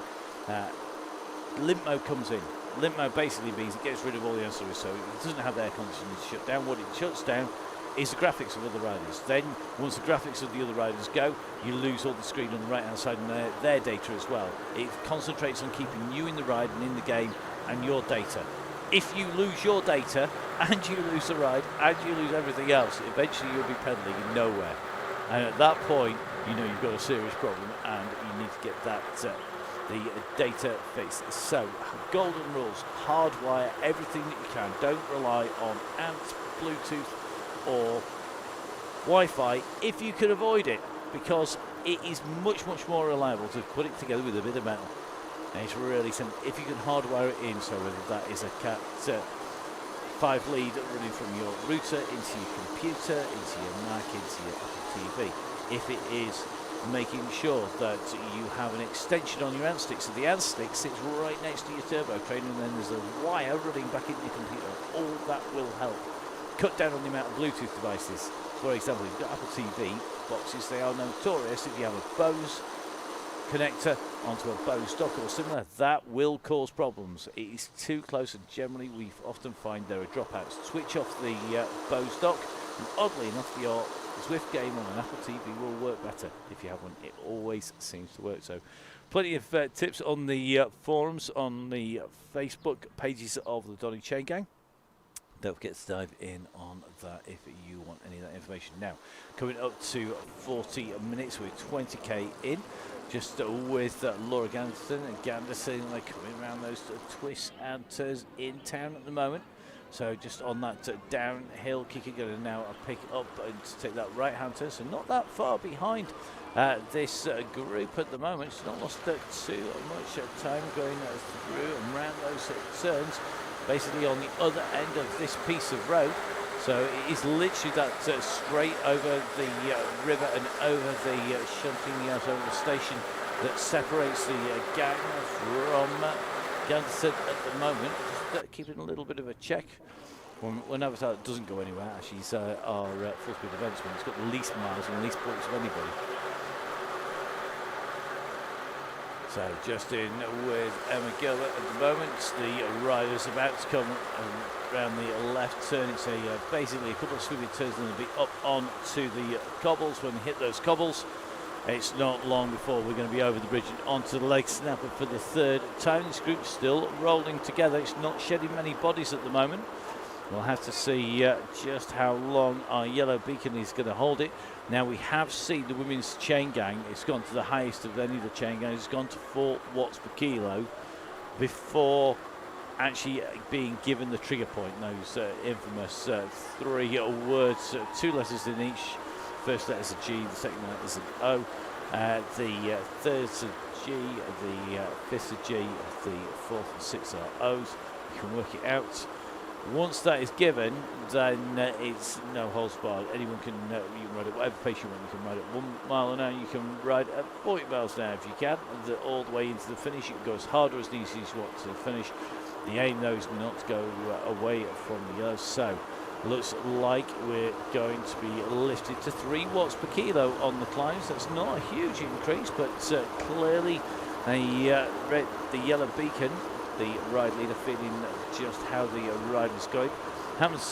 limp mode comes in. Limp mode basically means it gets rid of all the ancillaries, so it doesn't have the air conditioning shut down. What it shuts down is the graphics of other riders. Then, once the graphics of the other riders go, you lose all the screen on the right-hand side and their data as well. It concentrates on keeping you in the ride and in the game and your data. If you lose your data and you lose the ride and you lose everything else, eventually you'll be pedaling nowhere. And at that point, you know you've got a serious problem and you need to get that the data fixed. So, golden rules: hardwire everything that you can. Don't rely on ANT, Bluetooth, or Wi-Fi if you can avoid it, because it is much more reliable to put it together with a bit of metal. And it's really simple. If you can hardwire it in, so whether that is a Cat 5 lead running from your router into your computer, into your Mac, into your Apple TV. If it is making sure that you have an extension on your ANT stick, so the ANT stick sits right next to your turbo train, and then there's a wire running back into your computer. All that will help. Cut down on the amount of Bluetooth devices. For example, if you've got Apple TV boxes, they are notorious. If you have a Bose connector onto a Bose dock or similar, that will cause problems. It is too close, and generally we often find there are dropouts. Switch off the Bose dock, and oddly enough, your Zwift game on an Apple TV will work better. If you have one, it always seems to work. So plenty of tips on the forums, on the Facebook pages of the Donny Chaingang. Don't forget to dive in on that if you want any of that information. Now, coming up to 40 minutes, we're 20k in, just with Laura Ganderson and Ganderson coming around those twists and turns in town at the moment. So just on that downhill kicker, going to now pick up and take that right-hand turn. So not that far behind this group at the moment. She's not lost too much time going through and round those turns. Basically on the other end of this piece of road. So it is literally that straight over the river and over the shunting out over the station that separates the gang from Ganderson at the moment. Just keeping a little bit of a check. When Avatar doesn't go anywhere, she's our full-speed events one. It's got the least miles and the least points of anybody. So just in with Emma Gilbert at the moment. The rider's about to come around the left turn. It's basically a couple of swimming turns and they'll be up on to the cobbles. When they hit those cobbles, it's not long before we're going to be over the bridge and onto the leg snapper for the third time. This group's still rolling together. It's not shedding many bodies at the moment. We'll have to see just how long our yellow beacon is going to hold it. Now we have seen the women's chain gang. It's gone to the highest of any of the chain gangs. It's gone to 4 watts per kilo before actually being given the trigger point. Those infamous 3 words, 2 letters in each. First letter is a G, the second letter is an O. The third is a G, the fifth is a G, the fourth and sixth are O's. You can work it out. Once that is given, then it's no holds barred. Anyone can, you can ride at whatever pace you want. You can ride at 1 mile an hour, you can ride at 40 miles an hour if you can. All the way into the finish, you can go as hard or as easy as you want to the finish. The aim, though, is not to go away from the yellow. So, looks like we're going to be lifted to 3 watts per kilo on the climbs. That's not a huge increase, but clearly the yellow beacon, the ride leader, feeling just how the ride is going. Happens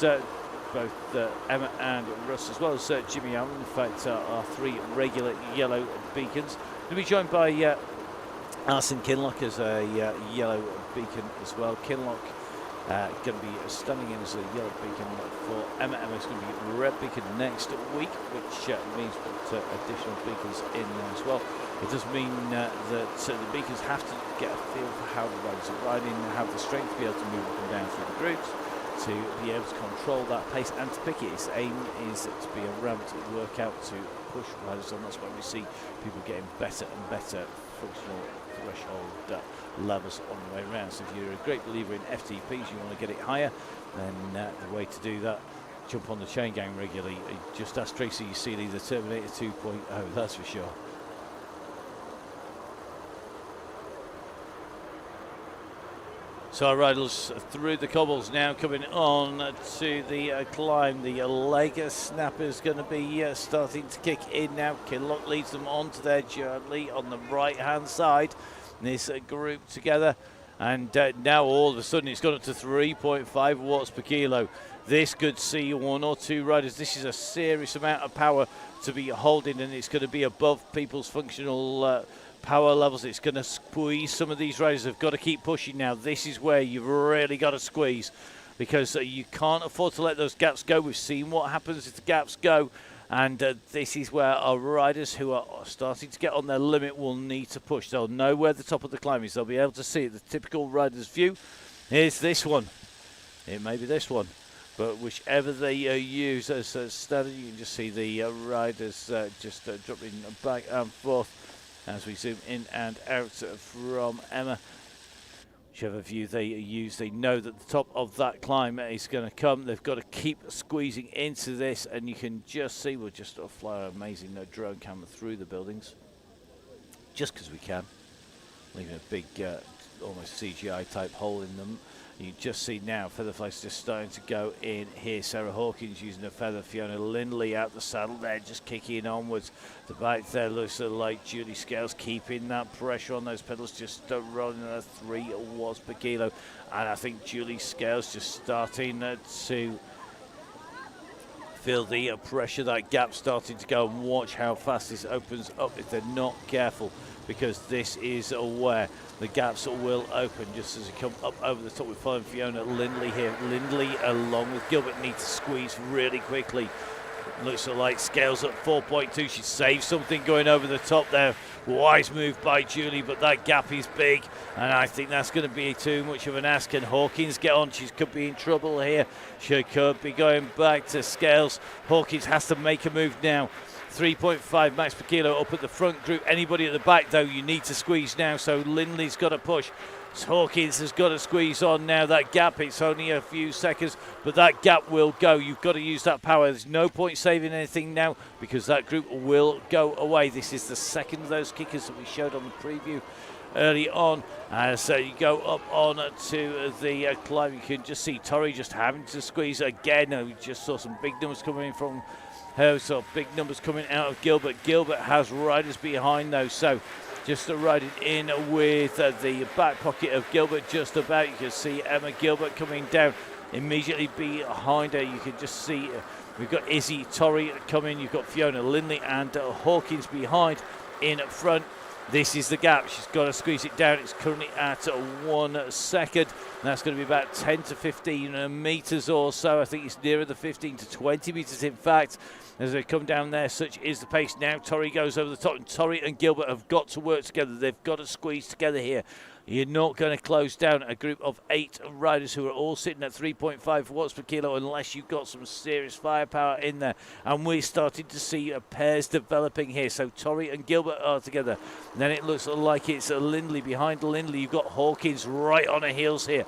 both Emma and Russ, as well as Jimmy Allen, in fact, are 3 regular yellow beacons. We'll be joined by Alison Kinlock as a yellow beacon as well. Kinlock going to be standing in as a yellow beacon for Emma. Emma's going to be red beacon next week, which means put additional beacons in there as well. It does mean that the beacons have to get a feel for how the riders are riding and have the strength to be able to move up and down through the groups, to be able to control that pace and to pick it. Its aim is to be a ramped workout to push riders on. That's why we see people getting better and better functional threshold levels on the way around. So if you're a great believer in FTPs, you want to get it higher, then the way to do that, jump on the chain gang regularly. Just ask Tracy, you see the Terminator 2.0, that's for sure. So our riders through the cobbles now, coming on to the climb. The leg snapper is going to be starting to kick in now. Kinlock leads them onto their journey on the right hand side. This group together, and now all of a sudden it's gone up to 3.5 watts per kilo. This could see 1 or 2 riders. This is a serious amount of power to be holding, and it's going to be above people's functional power levels. It's going to squeeze some of these riders. Have got to keep pushing now. This is where you've really got to squeeze, because you can't afford to let those gaps go. We've seen what happens if the gaps go, and this is where our riders who are starting to get on their limit will need to push. They'll know where the top of the climb is. They'll be able to see it. The typical rider's view is this one. It may be this one, but whichever they use as standard, you can just see the riders just dropping back and forth as we zoom in and out from Emma. Whichever view they use, they know that the top of that climb is going to come. They've got to keep squeezing into this, and you can just see, we'll just fly an amazing drone camera through the buildings, just because we can, leaving a big, almost CGI type hole in them. You just see now Featherflies just starting to go in here. Sarah Hawkins using a feather. Fiona Lindley out the saddle there, just kicking onwards. The back there looks like Julie Scales keeping that pressure on those pedals, just rolling at 3 watts per kilo. And I think Julie Scales just starting to feel the pressure, that gap starting to go, and watch how fast this opens up if they're not careful, because this is where the gaps will open just as you come up over the top. We're following Fiona Lindley here. Lindley along with Gilbert need to squeeze really quickly. Looks like Scales at 4.2. She saved something going over the top there. Wise move by Julie, but that gap is big, and I think that's going to be too much of an ask. Can Hawkins get on? She could be in trouble here. She could be going back to Scales. Hawkins has to make a move now. 3.5 max per kilo up at the front group. Anybody at the back, though, you need to squeeze now, so Lindley's got to push. Hawkins has got to squeeze on now. That gap, it's only a few seconds, but that gap will go. You've got to use that power. There's no point saving anything now, because that group will go away. This is the second of those kickers that we showed on the preview early on. So you go up on to the climb. You can just see Torrey just having to squeeze again. We just saw some big numbers coming in from her, so big numbers coming out of Gilbert. Gilbert has riders behind those, so just riding in with the back pocket of Gilbert just about. You can see Emma Gilbert coming down immediately behind her. You can just see we've got Izzy Torrey coming. You've got Fiona Lindley and Hawkins behind in front. This is the gap. She's got to squeeze it down. It's currently at 1 second. That's going to be about 10 to 15 metres or so. I think it's nearer the 15 to 20 metres, in fact, as they come down there. Such is the pace now. Torrey goes over the top, and Torrey and Gilbert have got to work together. They've got to squeeze together here. You're not going to close down a group of 8 riders who are all sitting at 3.5 watts per kilo unless you've got some serious firepower in there. And we're starting to see pairs developing here. So Torrey and Gilbert are together. And then it looks like it's Lindley. Behind Lindley, you've got Hawkins right on her heels here.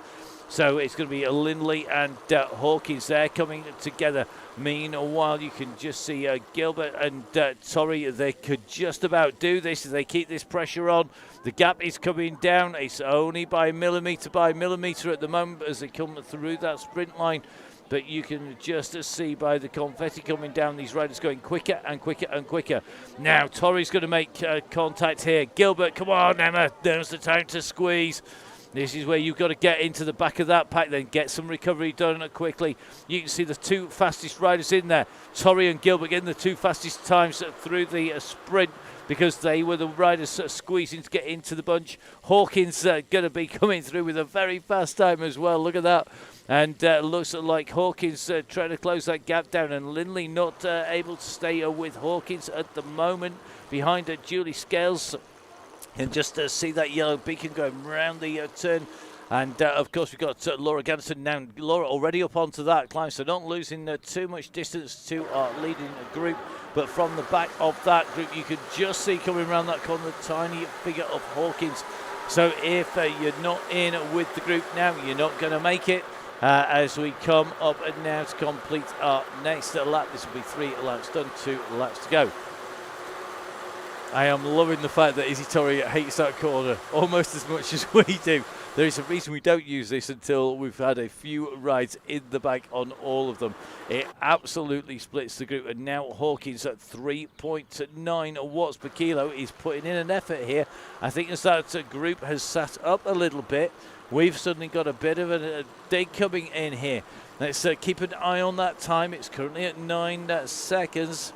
So it's going to be Lindley and Hawkins there coming together. Meanwhile, you can just see Gilbert and Torrey. They could just about do this if they keep this pressure on. The gap is coming down. It's only by millimetre at the moment as they come through that sprint line. But you can just see by the confetti coming down, these riders going quicker and quicker and quicker. Now, Torrey's going to make contact here. Gilbert, come on, Emma. There's the time to squeeze. This is where you've got to get into the back of that pack, then get some recovery done quickly. You can see the 2 fastest riders in there. Torrey and Gilbert getting the 2 fastest times through the sprint because they were the riders squeezing to get into the bunch. Hawkins going to be coming through with a very fast time as well. Look at that. And looks like Hawkins trying to close that gap down, and Lindley not able to stay with Hawkins at the moment. Behind Julie Scales. And just see that yellow beacon going round the turn. And, of course, we've got Laura Ganderson now. Laura already up onto that climb, so not losing too much distance to our leading group. But from the back of that group, you can just see coming around that corner the tiny figure of Hawkins. So if you're not in with the group now, you're not going to make it. As we come up and now to complete our next lap. This will be 3 laps done, 2 laps to go. I am loving the fact that Izzy Torrey hates that corner almost as much as we do. There is a reason we don't use this until we've had a few rides in the bag on all of them. It absolutely splits the group, and now Hawkins at 3.9 watts per kilo is putting in an effort here. I think as that group has sat up a little bit, we've suddenly got a bit of a dig coming in here. Let's keep an eye on that time. It's currently at 9 seconds.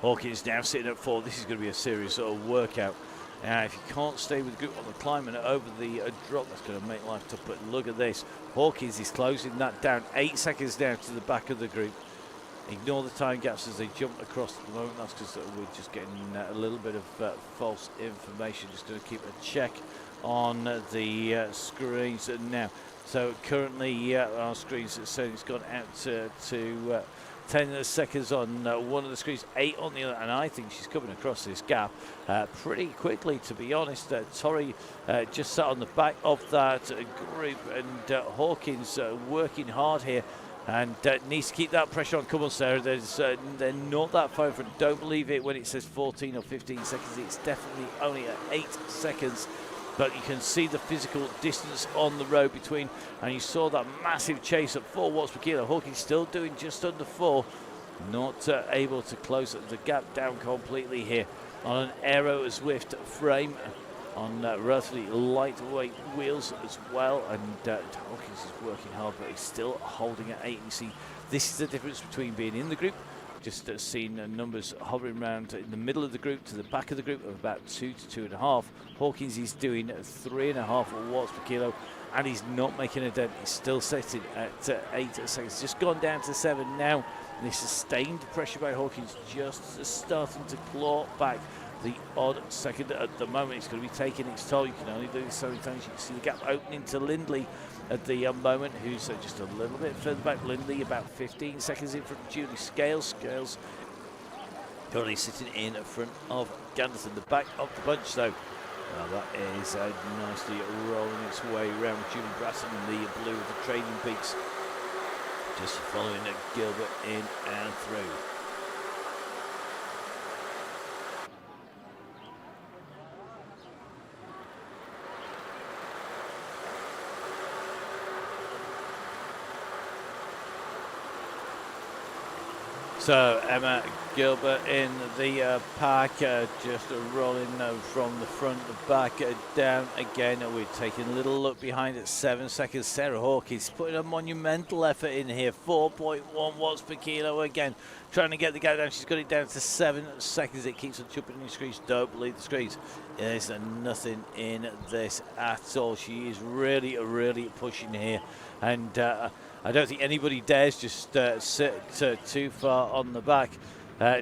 Hawkins now sitting at 4. This is going to be a serious workout. Now, if you can't stay with the group on the climb and over the drop, that's going to make life tough. But look at this. Hawkins is closing that down. 8 seconds down to the back of the group. Ignore the time gaps as they jump across at the moment. That's because we're just getting a little bit of false information. Just going to keep a check on the screens now. So currently our screens are saying it's gone out to 10 seconds on one of the screens, 8 on the other, and I think she's coming across this gap pretty quickly, to be honest. Torrey just sat on the back of that group, and Hawkins working hard here and needs to keep that pressure on. Come on, Sarah, they're not that far from. Don't believe it when it says 14 or 15 seconds. It's definitely only at 8 seconds. But you can see the physical distance on the road between, and you saw that massive chase at 4 watts per kilo. Hawkins still doing just under 4, not able to close the gap down completely here on an Aero Zwift frame, on relatively lightweight wheels as well. And Hawkins is working hard, but he's still holding at 8. You see, this is the difference between being in the group. Just seen numbers hovering around in the middle of the group to the back of the group of about 2 to 2.5. Hawkins is doing 3.5 watts per kilo, and he's not making a dent. He's still sitting at 8 seconds. Just gone down to 7 now. And the sustained pressure by Hawkins just starting to claw back the odd second at the moment. It's going to be taking its toll. You can only do so many times. You can see the gap opening to Lindley at the moment, who's just a little bit further back. Lindley about 15 seconds in front of Julie Scales. Scales currently sitting in front of Ganderson. The back of the bunch, though, well, that is nicely rolling its way around. Julie Bratton in the blue of the training peaks, just following Gilbert in and through. So Emma Gilbert in the pack, just rolling from the front, the back, down again. We're taking a little look behind at 7 seconds. Sarah Hawkins putting a monumental effort in here. 4.1 watts per kilo again. Trying to get the gap down. She's got it down to 7 seconds. It keeps on jumping in the screens. Don't believe the screens. There's nothing in this at all. She is really, really pushing here. And I don't think anybody dares just sit too far on the back.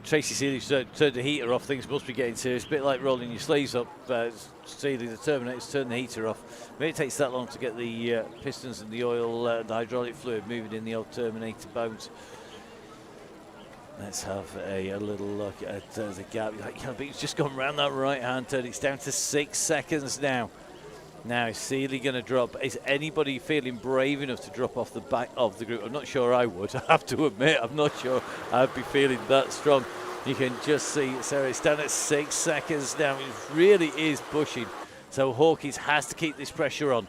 Tracy Seeley's turned the heater off. Things must be getting serious. A bit like rolling your sleeves up. Seeley, the Terminator's turned the heater off. Maybe it takes that long to get the pistons and the oil, the hydraulic fluid moving in the old Terminator bones. Let's have a little look at the gap. It's just gone round that right-hand turn. It's down to 6 seconds now. Now, is Seeley going to drop? Is anybody feeling brave enough to drop off the back of the group? I'm not sure I would. I have to admit, I'm not sure I'd be feeling that strong. You can just see Sarah, it's down at 6 seconds now. It really is pushing. So Hawkins has to keep this pressure on.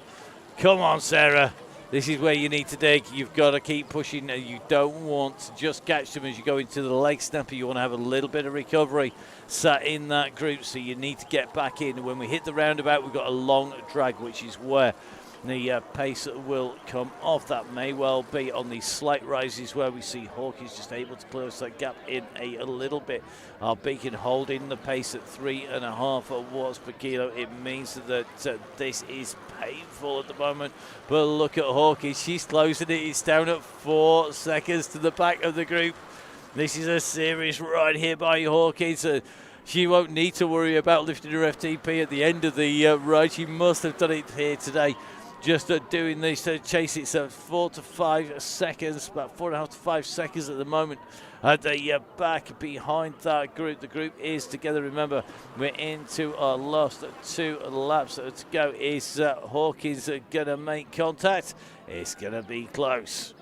Come on, Sarah. This is where you need to dig. You've got to keep pushing. You don't want to just catch them as you go into the leg snapper. You want to have a little bit of recovery sat in that group, so you need to get back in. When we hit the roundabout, we've got a long drag, which is where the pace will come off. That may well be on the slight rises where we see Hawkins just able to close that gap in a little bit. Our Beacon holding the pace at 3.5 watts per kilo. It means that this is painful at the moment. But look at Hawkins. She's closing it. It's down at 4 seconds to the back of the group. This is a serious ride here by Hawkins. She won't need to worry about lifting her FTP at the end of the ride. She must have done it here today. Just doing this chase, it's 4 to 5 seconds, about 4.5 to 5 seconds at the moment. At the back behind that group, the group is together. Remember, we're into our last 2 laps to go. Is Hawkins going to make contact? It's going to be close.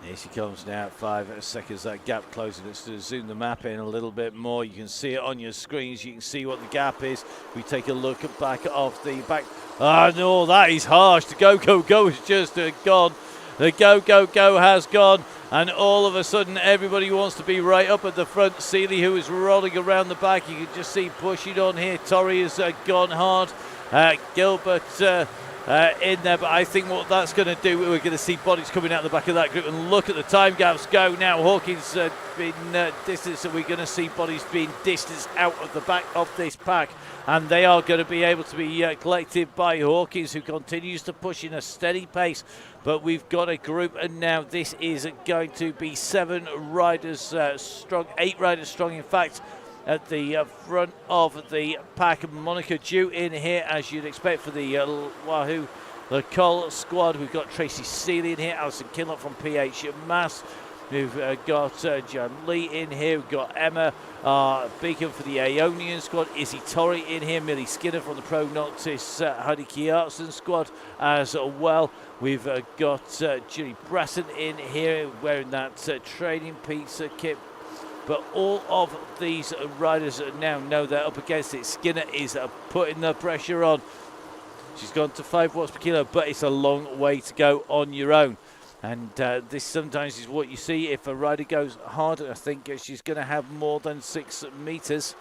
Here she comes now at 5 seconds, that gap closing. Let's zoom the map in a little bit more. You can see it on your screens. You can see what the gap is. We take a look at back off the back. Oh, no, that is harsh. The go has just gone. The go has gone. And all of a sudden, everybody wants to be right up at the front. Seeley, who is rolling around the back. You can just see pushing on here. Torrey has gone hard. Gilbert in there, but I think what that's going to do, we're going to see bodies coming out the back of that group, and look at the time gaps go now. Hawkins been distanced, so we're going to see bodies being distanced out of the back of this pack, and they are going to be able to be collected by Hawkins, who continues to push in a steady pace. But we've got a group, and now this is going to be 7 riders strong, 8 riders strong in fact, at the front of the pack. Monica Dew in here, as you'd expect, for the Wahoo the Cole squad. We've got Tracy Seeley in here, Alison Kinlock from PH Mass. We've got John Lee in here. We've got Emma Beacon for the Aeonian squad. Izzy Torrey in here. Millie Skinner from the Pro Noctis Heidi Kjartsen squad as well. We've got Julie Brasson in here wearing that training pizza kit. But all of these riders now know they're up against it. Skinner is putting the pressure on. She's gone to 5 watts per kilo, but it's a long way to go on your own. And this sometimes is what you see. If a rider goes hard, I think she's going to have more than 6 meters.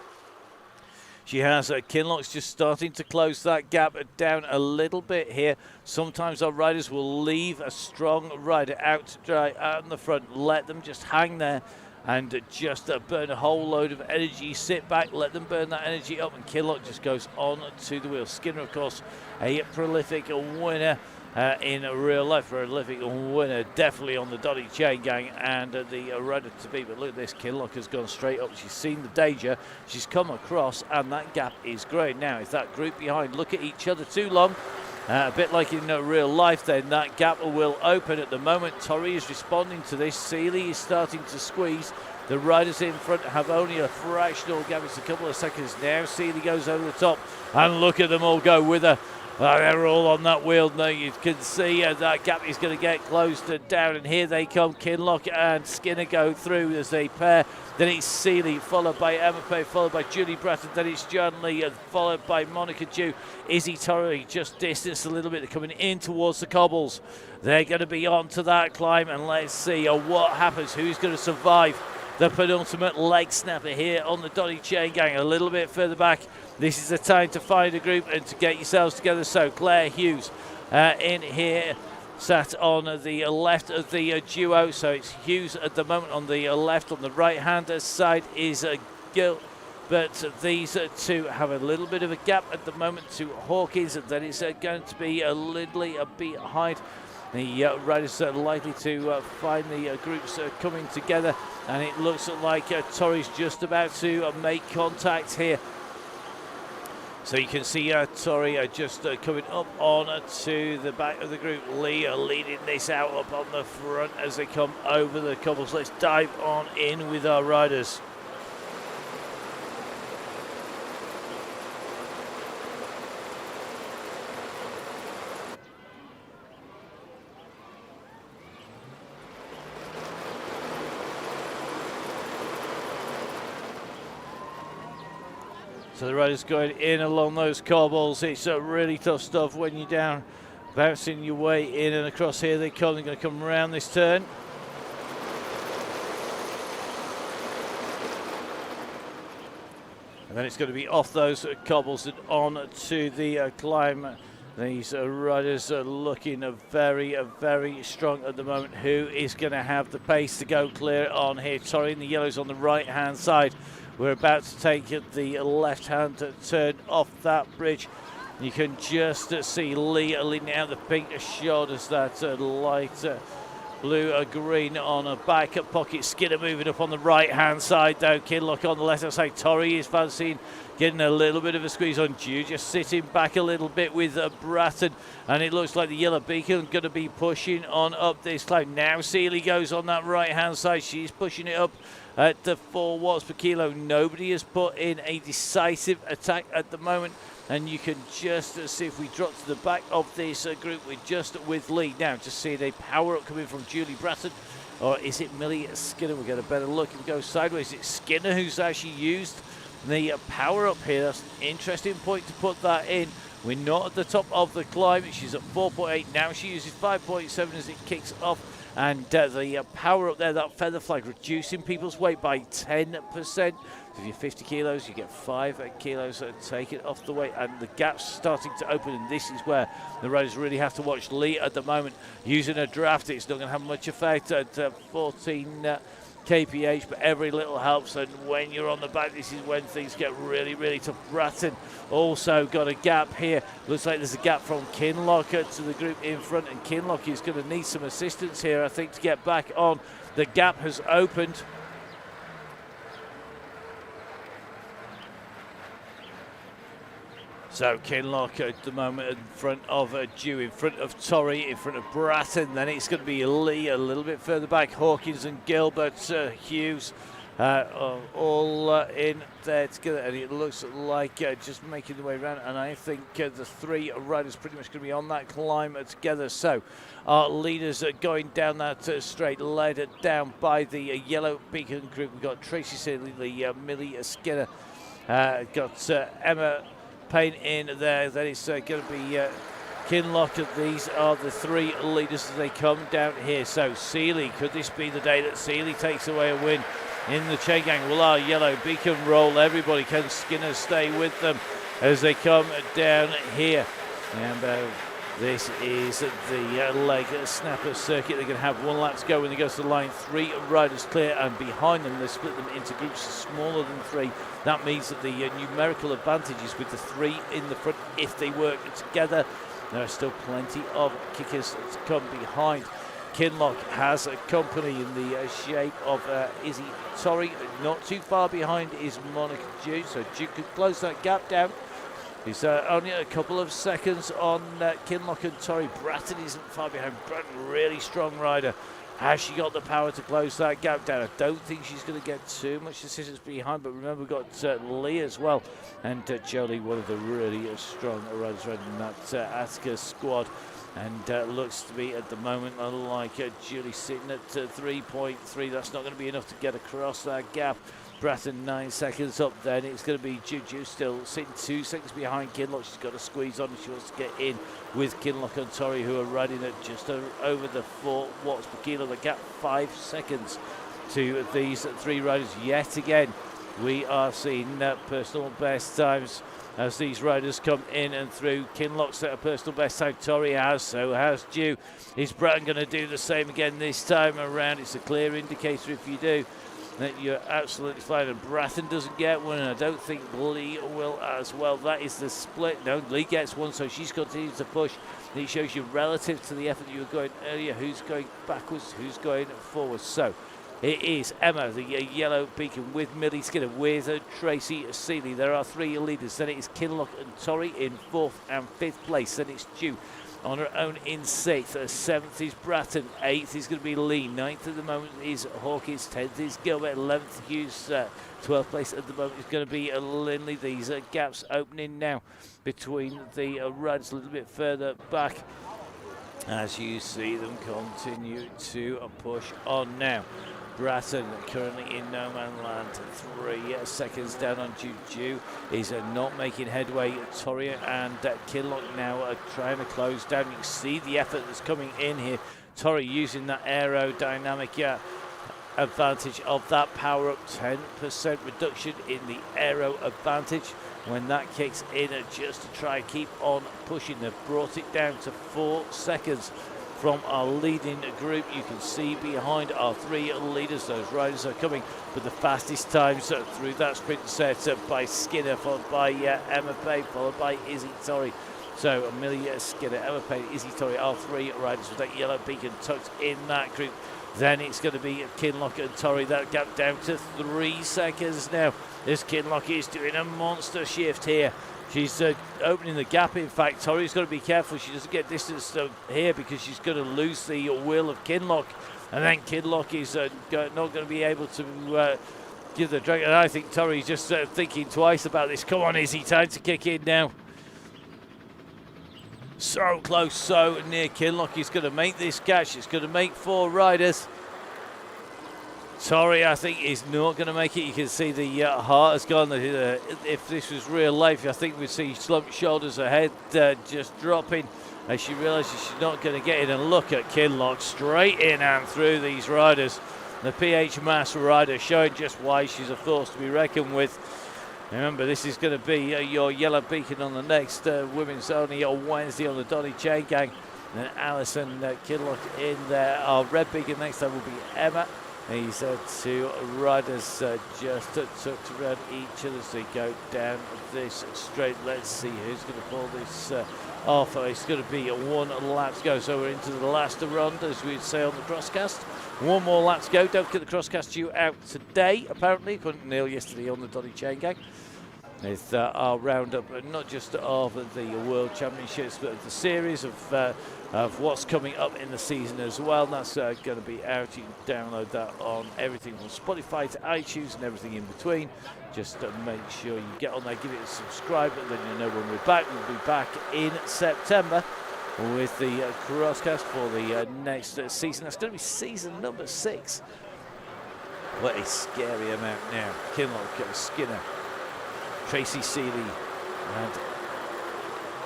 She has Kinlock's just starting to close that gap down a little bit here. Sometimes our riders will leave a strong rider out to dry out in the front. Let them just hang there and just burn a whole load of energy. Sit back, let them burn that energy up, and Kinlock just goes on to the wheel. Skinner, of course, a prolific winner in real life, prolific winner definitely on the Donny Chaingang and the rider to beat. But look at this, Kinlock has gone straight up. She's seen the danger, she's come across, and that gap is growing. Now, if that group behind look at each other too long, a bit like in real life, then that gap will open. At the moment, Torrey is responding to this. Seeley is starting to squeeze. The riders in front have only a fractional gap. It's a couple of seconds now. Seeley goes over the top, and look at them all go with her. They're all on that wheel now. You can see that gap is going to get closed down, and here they come. Kinloch and Skinner go through as they pair. Then it's Seeley, followed by Emma Pay, followed by Julie Bratton. Then it's John Lee, followed by Monica Dew. Izzy Torrey just distanced a little bit. They're coming in towards the cobbles. They're going to be on to that climb, and let's see what happens. Who's going to survive the penultimate leg snapper here on the Donny Chaingang? A little bit further back. This is the time to find a group and to get yourselves together. So Claire Hughes in here, sat on the left of the duo. So it's Hughes at the moment on the left. On the right-hand side is Gill. But these two have a little bit of a gap at the moment to Hawkins. And then it's going to be a little behind. The riders are likely to find the groups coming together. And it looks like Torrey's just about to make contact here. So you can see Torrey just coming up on to the back of the group. Lee leading this out up on the front as they come over the cobbles. Let's dive on in with our riders. So the riders going in along those cobbles. It's really tough stuff when you're down, bouncing your way in and across. Here they come. They're going to come around this turn. And then it's going to be off those cobbles and on to the climb. These riders are looking very, very strong at the moment. Who is going to have the pace to go clear on here? Torrey in the yellows on the right-hand side. We're about to take the left-hand turn off that bridge. You can just see Lee leaning out the pink shoulders, that light blue green on a back pocket. Skinner moving up on the right-hand side, though. Kinloch on the left-hand side. Torrey is fancying getting a little bit of a squeeze on Dew, just sitting back a little bit with Bratton. And it looks like the yellow beacon going to be pushing on up this climb. Now Seeley goes on that right-hand side. She's pushing it up at the 4 watts per kilo. Nobody has put in a decisive attack at the moment. And you can just see if we drop to the back of this group, we're just with Lee. Now, just seeing a power up coming from Julie Bratton. Or is it Millie Skinner? We'll get a better look if we go sideways. It's Skinner who's actually used the power up here. That's an interesting point to put that in. We're not at the top of the climb. She's at 4.8. Now she uses 5.7 as it kicks off. And the power up there, that feather flag, reducing people's weight by 10%. So if you're 50 kilos, you get 5 kilos. Take it off the weight, and the gap's starting to open. And this is where the riders really have to watch. Lee at the moment using a draft. It's not going to have much effect at 14 kph, but every little helps. And when you're on the back, this is when things get really, really tough. Bratton also got a gap here. Looks like there's a gap from Kinloch to the group in front, and Kinloch is going to need some assistance here, I think, to get back on. The gap has opened. So Kinloch at the moment in front of Dew, in front of Torrey, in front of Bratton. Then it's going to be Lee a little bit further back. Hawkins and Gilbert, Hughes, all in there together. And it looks like just making the way around. And I think the 3 riders pretty much going to be on that climb together. So our leaders are going down that straight, led down by the yellow beacon group. We've got Tracy Seeley, Millie Skinner, got Emma Payne in there. Then it's going to be Kinloch. These are the 3 leaders as they come down here. So Seeley, could this be the day that Seeley takes away a win in the Chaingang? Will our yellow beacon roll everybody? Can Skinner stay with them as they come down here? And this is the leg snapper circuit. They're going to have 1 lap to go when they go to the line. 3 riders clear, and behind them they split them into groups smaller than 3. That means that the numerical advantage is with the 3 in the front if they work together. There are still plenty of kickers to come behind. Kinloch has a company in the shape of Izzy Torrey. Not too far behind is Monica Dew, so Dew could close that gap down. He's only a couple of seconds on Kinloch and Torrey. Bratton isn't far behind. Bratton, really strong rider. Has she got the power to close that gap down? I don't think she's going to get too much assistance behind, but remember we've got Lee as well, and Jolie, one of the really strong riders in that Attica squad. And looks to be at the moment like Julie sitting at 3.3. That's not going to be enough to get across that gap. Bratton 9 seconds up then. It's going to be Juju still sitting 2 seconds behind Kinloch. She's got to squeeze on. She wants to get in with Kinloch and Torrey, who are riding at just over the 4 watts per kilo. The gap 5 seconds to these 3 riders. Yet again, we are seeing personal best times as these riders come in and through. Kinloch set a personal best time. Torrey has, so has Dew. Is Bratton going to do the same again this time around? It's a clear indicator if you do that you're absolutely fine. And Bratton doesn't get one, and I don't think Lee will as well. That is the split. No, Lee gets one, so she's continued to push. And it shows you relative to the effort that you were going earlier, who's going backwards, who's going forwards. So it is Emma, the yellow beacon, with Millie Skinner, with Tracy Seeley. There are 3 leaders. Then it is Kinloch and Torrey in 4th and 5th place. Then it's Dew on her own in 6th. 7th is Bratton. 8th is going to be Lee. 9th at the moment is Hawkins. 10th is Gilbert. 11th Hughes. 12th place at the moment is going to be Lindley. These gaps opening now between the riders a little bit further back as you see them continue to push on now. Bratton currently in no man land, 3 seconds down on Juju, is not making headway. Torrey and Kinloch now are trying to close down. You can see the effort that's coming in here. Torrey using that aerodynamic advantage of that power up, 10% reduction in the aero advantage when that kicks in, just to try and keep on pushing. They've brought it down to 4 seconds from our leading group. You can see behind our 3 leaders, those riders are coming, but the fastest times through that sprint set by Skinner, followed by Emma Payne, followed by Izzy Torrey. So Amelia Skinner, Emma Payne, Izzy Torrey, our 3 riders with that yellow beacon tucked in that group. Then it's going to be Kinloch and Torrey. That gap down to 3 seconds now, as Kinloch is doing a monster shift here. She's opening the gap. In fact, Torrey's got to be careful she doesn't get distance here, because she's going to lose the wheel of Kinloch, and then Kinloch is not going to be able to give the drag. And I think Torrey's just thinking twice about this. Come on, Izzy, time to kick in now. So close, so near. Kinloch is going to make this catch. It's going to make 4 riders. Torrey, I think, is not going to make it. You can see the heart has gone. If this was real life, I think we'd see slumped shoulders, her head just dropping as she realises she's not going to get in. And look at Kinloch, straight in and through these riders. The PH Mass rider showing just why she's a force to be reckoned with. Remember, this is going to be your yellow beacon on the next women's only on Wednesday on the Donny Chaingang. And Alison Kinloch in there. Our red beacon next time will be Emma. These 2 riders just tucked around each other as they go down this straight. Let's see who's going to pull this off. It's going to be 1 lap to go, so we're into the last run, as we'd say on the crosscast. 1 more lap to go. Don't get the crosscast due out today, apparently. Couldn't Neil yesterday on the Donny Chaingang. With our roundup, not just of the World Championships, but of the series of what's coming up in the season as well. And that's going to be out. You can download that on everything from Spotify to iTunes and everything in between. Just make sure you get on there, give it a subscribe, and then you know when we're back. We'll be back in September with the crosscast for the next season. That's going to be season number 6. What a scary amount now. Kinloch, Skinner, Tracy Seeley and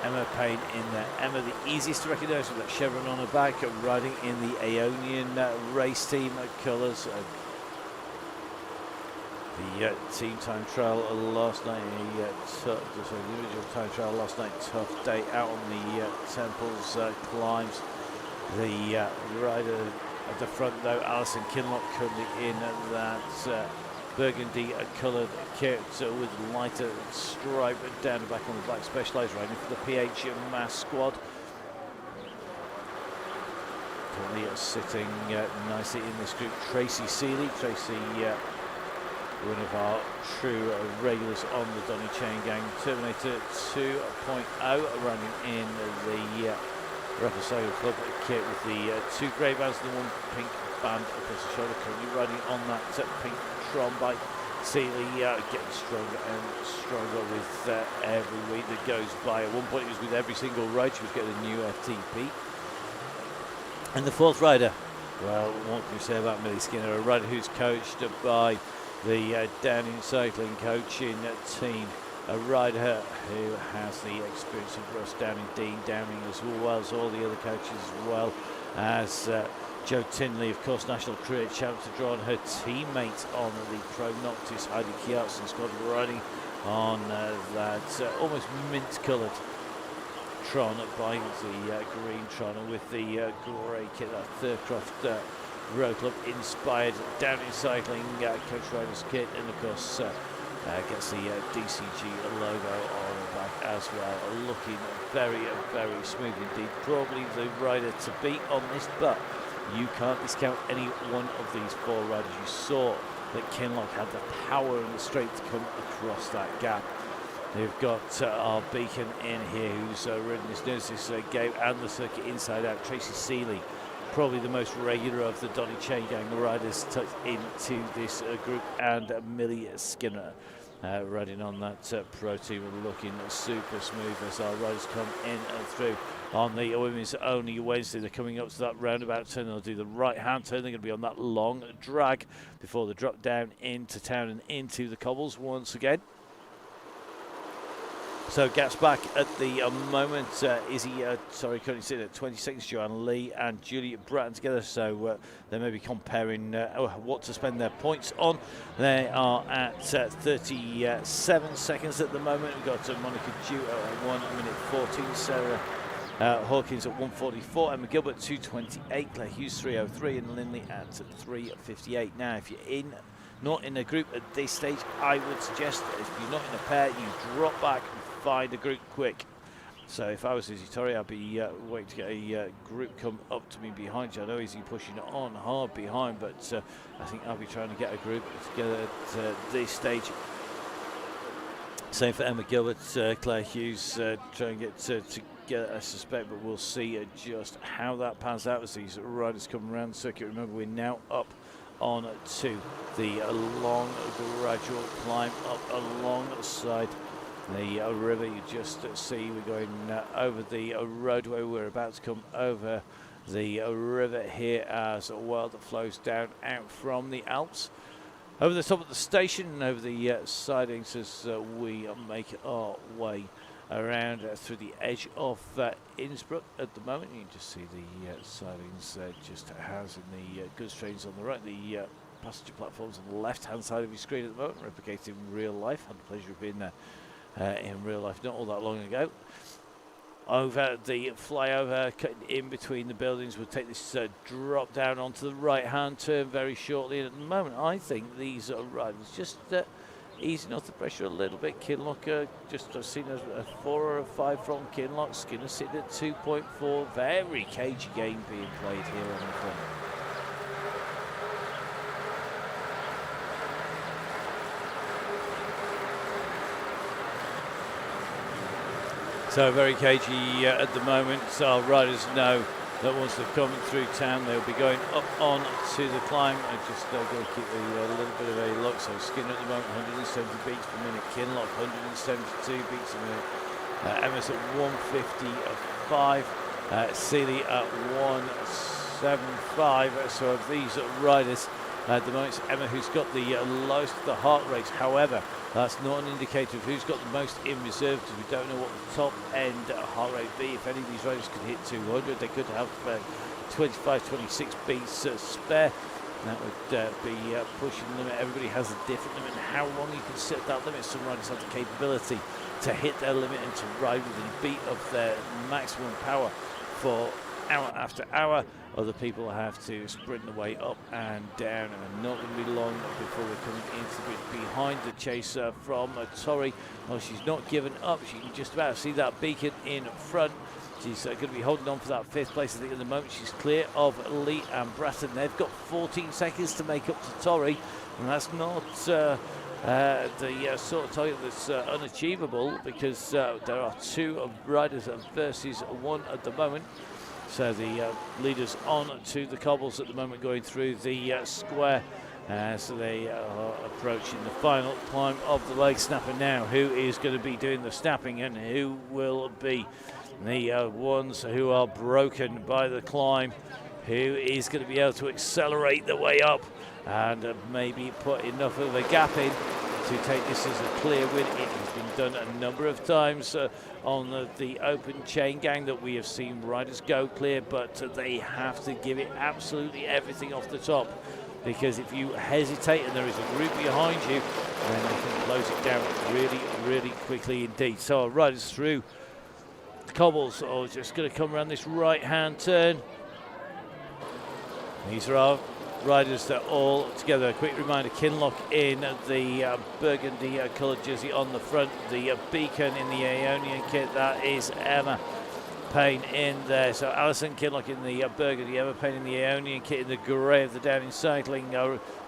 Emma Payne in there. Emma, the easiest to recognise with that chevron on her back, riding in the Aeonian race team colours. The team time trial last night, the individual time trial last night, tough day out on the Temples climbs. The rider at the front though, Alison Kinloch, currently in that burgundy coloured kit with lighter stripe down the back on the black, Specialised riding for the PH Mass squad. Currently sitting nicely in this group, Tracy Seeley. Tracy, one of our true regulars on the Donny Chaingang Terminator 2.0, running in the Rapasoga Club kit with the 2 grey bands and the 1 pink band across the shoulder, currently riding on that pink Tron bike. Seeley getting stronger and stronger with every week that goes by. At one point it was with every single ride she was getting a new FTP. And the fourth rider, well, what can you say about Millie Skinner, a rider who's coached by the Downing Cycling coaching team, a rider who has the experience of Russ Downing, Dean Downing, as well as all the other coaches, as well as Joe Tinley, of course, national career champ, to draw on her teammates on the Pro Noctis, Heidi Kjartsen, squad riding on that almost mint-coloured Tron by the green Tron, and with the grey kit, that Thurcroft Road Club inspired Downing Cycling coach riders kit, and of course gets the DCG logo on the back as well, looking very, very smooth indeed. Probably the rider to beat on this, but you can't discount any one of these four riders. You saw that Kinloch had the power and the strength to come across that gap. They've got our beacon in here, who's ridden this game and the circuit inside out. Tracy Seeley, probably the most regular of the Donny Chaingang riders, tucked into this group, and Millie Skinner riding on that pro team, looking super smooth as our riders come in and through. On the women's only Wednesday, they're coming up to that roundabout turn. They'll do the right hand turn. They're going to be on that long drag before they drop down into town and into the cobbles once again. So gaps back at the moment. Izzy, currently sitting at 20 seconds. Joanne Lee and Julia Bratton together. So they may be comparing what to spend their points on. They are at 37 seconds at the moment. We've got Monica Dew at 1 minute 14. Sarah Hawkins at 1:44. Emma Gilbert 2:28. Claire Hughes 3:03. And Lindley at 3:58. Now, if you're not in a group at this stage, I would suggest that if you're not in a pair, you drop back and find a group quick. So if I was Izzy Torrey, I'd be waiting to get a group come up to me behind you. I know Izzy pushing it on hard behind, but I think I'll be trying to get a group together at this stage. Same for Emma Gilbert, Claire Hughes, trying to get together, I suspect, but we'll see just how that pans out as these riders come around the circuit. Remember, we're now up on to the long gradual climb up alongside the river. You just see we're going over the roadway. We're about to come over the river here as well, that flows down out from the Alps over the top of the station and over the sidings as we make our way around through the edge of Innsbruck at the moment. You can just see the sidings just housing the goods trains on the right, the passenger platforms on the left hand side of your screen at the moment, replicating real life. Had the pleasure of being there in real life not all that long ago. Over the flyover, cutting in between the buildings, we'll take this drop down onto the right hand turn very shortly, and at the moment I think these riders just easing off the pressure a little bit. Kinloch just seen a 4 or a 5 from Kinloch. Skinner sitting at 2.4. Very cagey game being played here on the front. So very cagey at the moment. So our riders know that once they've come through town, they'll be going up on to the climb. I just got to keep a little bit of a look. So Skinner at the moment, 170 beats per minute. Kinloch, 172 beats a minute. Emma's at 155. Seeley at 175. So of these riders, at the moment, it's Emma who's got the lowest of the heart rates. However, that's not an indicator of who's got the most in reserve, because we don't know what the top end heart rate be. If any of these riders could hit 200, they could have 25, 26 beats spare. That would be pushing the limit. Everybody has a different limit, and how long you can set that limit. Some riders have the capability to hit their limit and to ride within a beat of their maximum power for hour after hour. Other people have to sprint the way up and down, and not going to be long before we're coming into the bit behind the chaser from Torrey. Well, she's not given up. She can just about see that beacon in front. She's going to be holding on for that 5th place. I think at the moment she's clear of Lee and Bratton. They've got 14 seconds to make up to Torrey, and that's not the sort of target that's unachievable, because there are 2 riders versus 1 at the moment. So the leaders on to the cobbles at the moment, going through the square. So they are approaching the final climb of the leg snapper now. Who is going to be doing the snapping, and who will be the ones who are broken by the climb? Who is going to be able to accelerate the way up and maybe put enough of a gap in to take this as a clear win? It has been done a number of times on the open chain gang that we have seen riders go clear, but they have to give it absolutely everything off the top, because if you hesitate and there is a group behind you, then they can close it down really, really quickly indeed. So our riders through the cobbles are just going to come around this right-hand turn. These are our riders that are all together. A quick reminder, Kinloch in the burgundy coloured jersey on the front, the beacon in the Aeonian kit, that is Emma Payne in there. So Alison Kinloch in the burgundy, Emma Payne in the Aeonian kit in the grey of the Downing Cycling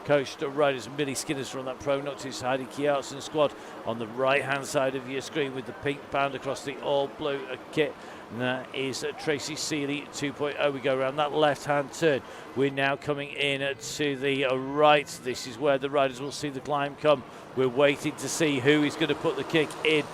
coached riders. Millie Skinner's from that Pro Noctis Heidi Kjartsen squad on the right hand side of your screen with the pink band across the all blue kit. And that is Tracy Seeley 2.0. We go around that left-hand turn. We're now coming in to the right. This is where the riders will see the climb come. We're waiting to see who is going to put the kick in.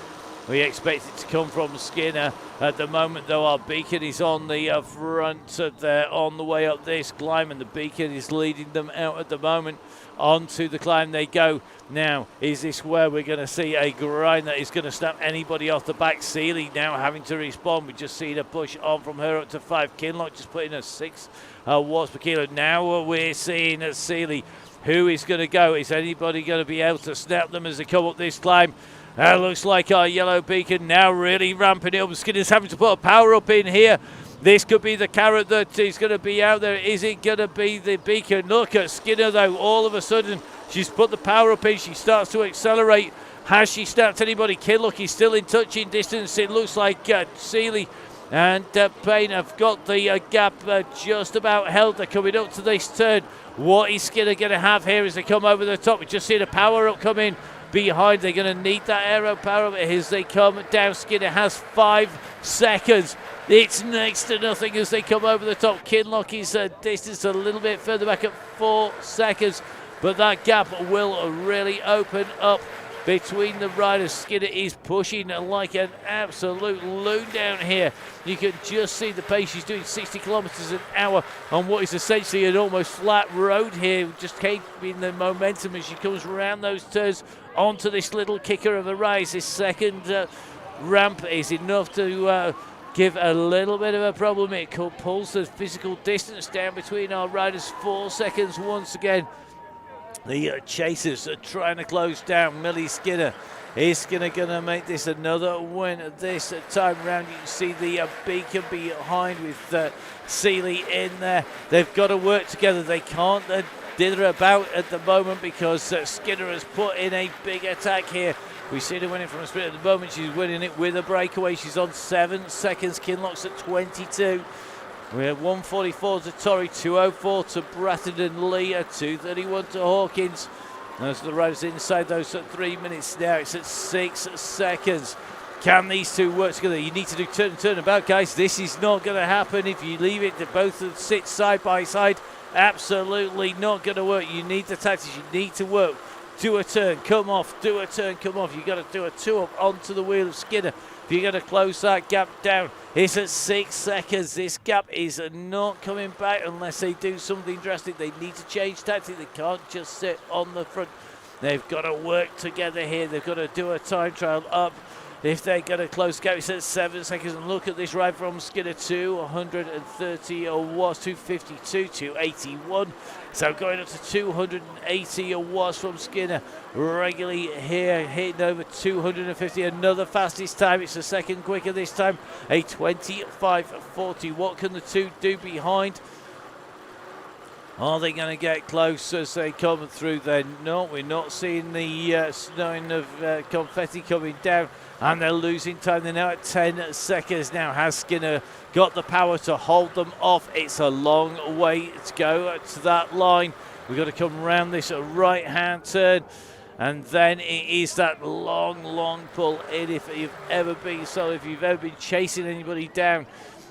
We expect it to come from Skinner. At the moment, though, our beacon is on the front there on the way up this climb, and the beacon is leading them out at the moment. Onto the climb they go. Now, is this where we're going to see a grind that is going to snap anybody off the back? Seeley now having to respond. We've just seen a push on from her up to 5. Kinloch just putting a 6 watts per kilo. Now we're seeing Seeley. Who is going to go? Is anybody going to be able to snap them as they come up this climb? Looks like our yellow beacon now really ramping it up. Skinner's having to put a power up in here. This could be the carrot that is going to be out there. Is it going to be the beacon? Look at Skinner, though. All of a sudden, she's put the power up in. She starts to accelerate. Has she snapped anybody? Kinloch is still in touching distance. It looks like Seeley and Payne have got the gap just about held. They're coming up to this turn. What is Skinner going to have here as they come over the top? We've just seen a power up come in behind. They're going to need that aero power up as they come down. Skinner has 5 seconds. It's next to nothing as they come over the top. Kinloch is distance a little bit further back at 4 seconds, but that gap will really open up between the riders. Skinner is pushing like an absolute loon down here. You can just see the pace. She's doing 60 kilometres an hour on what is essentially an almost flat road here. Just keeping the momentum as she comes around those turns onto this little kicker of a rise. This second ramp is enough to give a little bit of a problem. It pulls the physical distance down between our riders. 4 seconds once again. The chasers are trying to close down. Millie Skinner is going to make this another win this time around. You can see the beacon behind with Seeley in there. They've got to work together. They can't dither about at the moment because Skinner has put in a big attack here. We see her winning from a sprint at the moment. She's winning it with a breakaway. She's on 7 seconds. Kinloch's at 22. We're 144 to Torrey, 204 to Bratton and Lee, 231 to Hawkins. As the riders inside those at 3 minutes now, it's at 6 seconds. Can these two work together? You need to do turn about, guys. This is not going to happen if you leave it to both sit side by side. Absolutely not going to work. You need the tactics. You need to work. Do a turn, come off. Do a turn, come off. You've got to do a 2-up onto the wheel of Skinner. If you're going to close that gap down, it's at 6 seconds. This gap is not coming back unless they do something drastic. They need to change tactic. They can't just sit on the front. They've got to work together here. They've got to do a time trial up. If they're going to close gap, it's at 7 seconds. And look at this ride from Skinner, 230 watts, 252, 281. So going up to 280 watts from Skinner regularly here, hitting over 250. Another fastest time. It's a second quicker this time, a 25.40. What can the two do behind? Are they going to get close as they come through? They're not. We're not seeing the snowing of confetti coming down. And they're losing time. They're now at 10 seconds now. Has Skinner got the power to hold them off? It's a long way to go to that line. We've got to come around this right-hand turn. And then it is that long pull in. If you've ever been chasing anybody down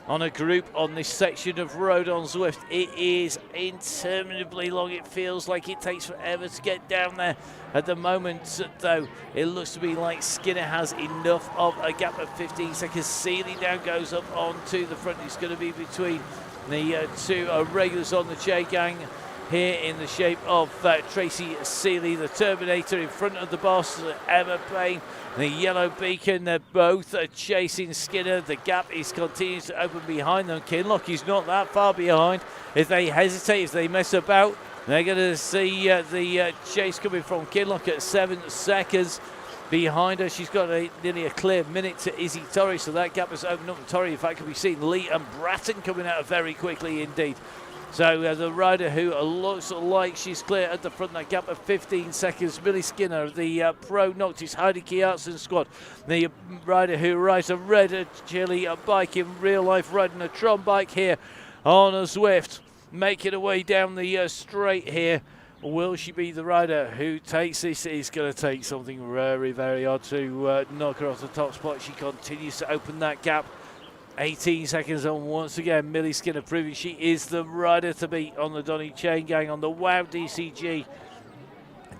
on a group on this section of road on Zwift. It is interminably long. It feels like it takes forever to get down there. At the moment, though, it looks to be like Skinner has enough of a gap of 15 seconds. Seeley now goes up onto the front. It's going to be between the two regulars on the Chaingang here in the shape of Tracy Seeley, the Terminator, in front of the boss, Emma Payne, the Yellow Beacon. They're both chasing Skinner. The gap is continuing to open behind them. Kinloch is not that far behind. If they hesitate, if they mess about, they're going to see the chase coming from Kinloch at 7 seconds. Behind her, she's got nearly a clear minute to Izzy Torrey, so that gap has opened up. And Torrey, in fact, can be seen Lee and Bratton coming out very quickly indeed. So the rider who looks like she's clear at the front, that gap of 15 seconds. Millie Skinner, the pro Noctis Heidi Kiartsen squad. The rider who rides a red chili bike in real life, riding a Tron bike here on a Zwift. Making her way down the straight here. Will she be the rider who takes this? It's going to take something very, very odd to knock her off the top spot. She continues to open that gap. 18 seconds on once again. Millie Skinner proving she is the rider to beat on the Donny Chaingang on the WOWDCG.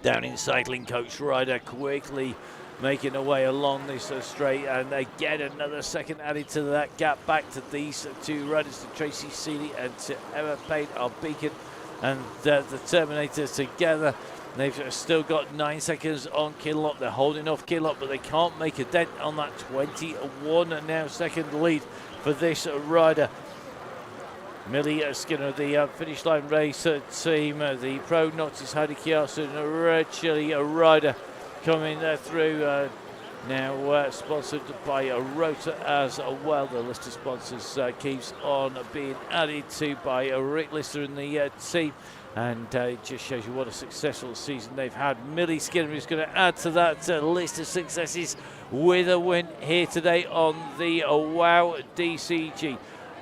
Down in cycling coach rider quickly making her way along this straight, and again another second added to that gap. Back to these two riders, to Tracy Seeley and to Emma Payne, our Beacon and the Terminator together. They've still got 9 seconds on Kinloch. They're holding off Kinloch, but they can't make a dent on that 21 now second lead for this rider. Millie Skinner, the finish line race team, the pro Noctis Heidi Kiartsen, a red chili rider coming through. Now sponsored by Rota as well. The list of sponsors keeps on being added to by Rick Lister and the team. And it just shows you what a successful season they've had. Millie Skinner is going to add to that list of successes with a win here today on the WOWDCG.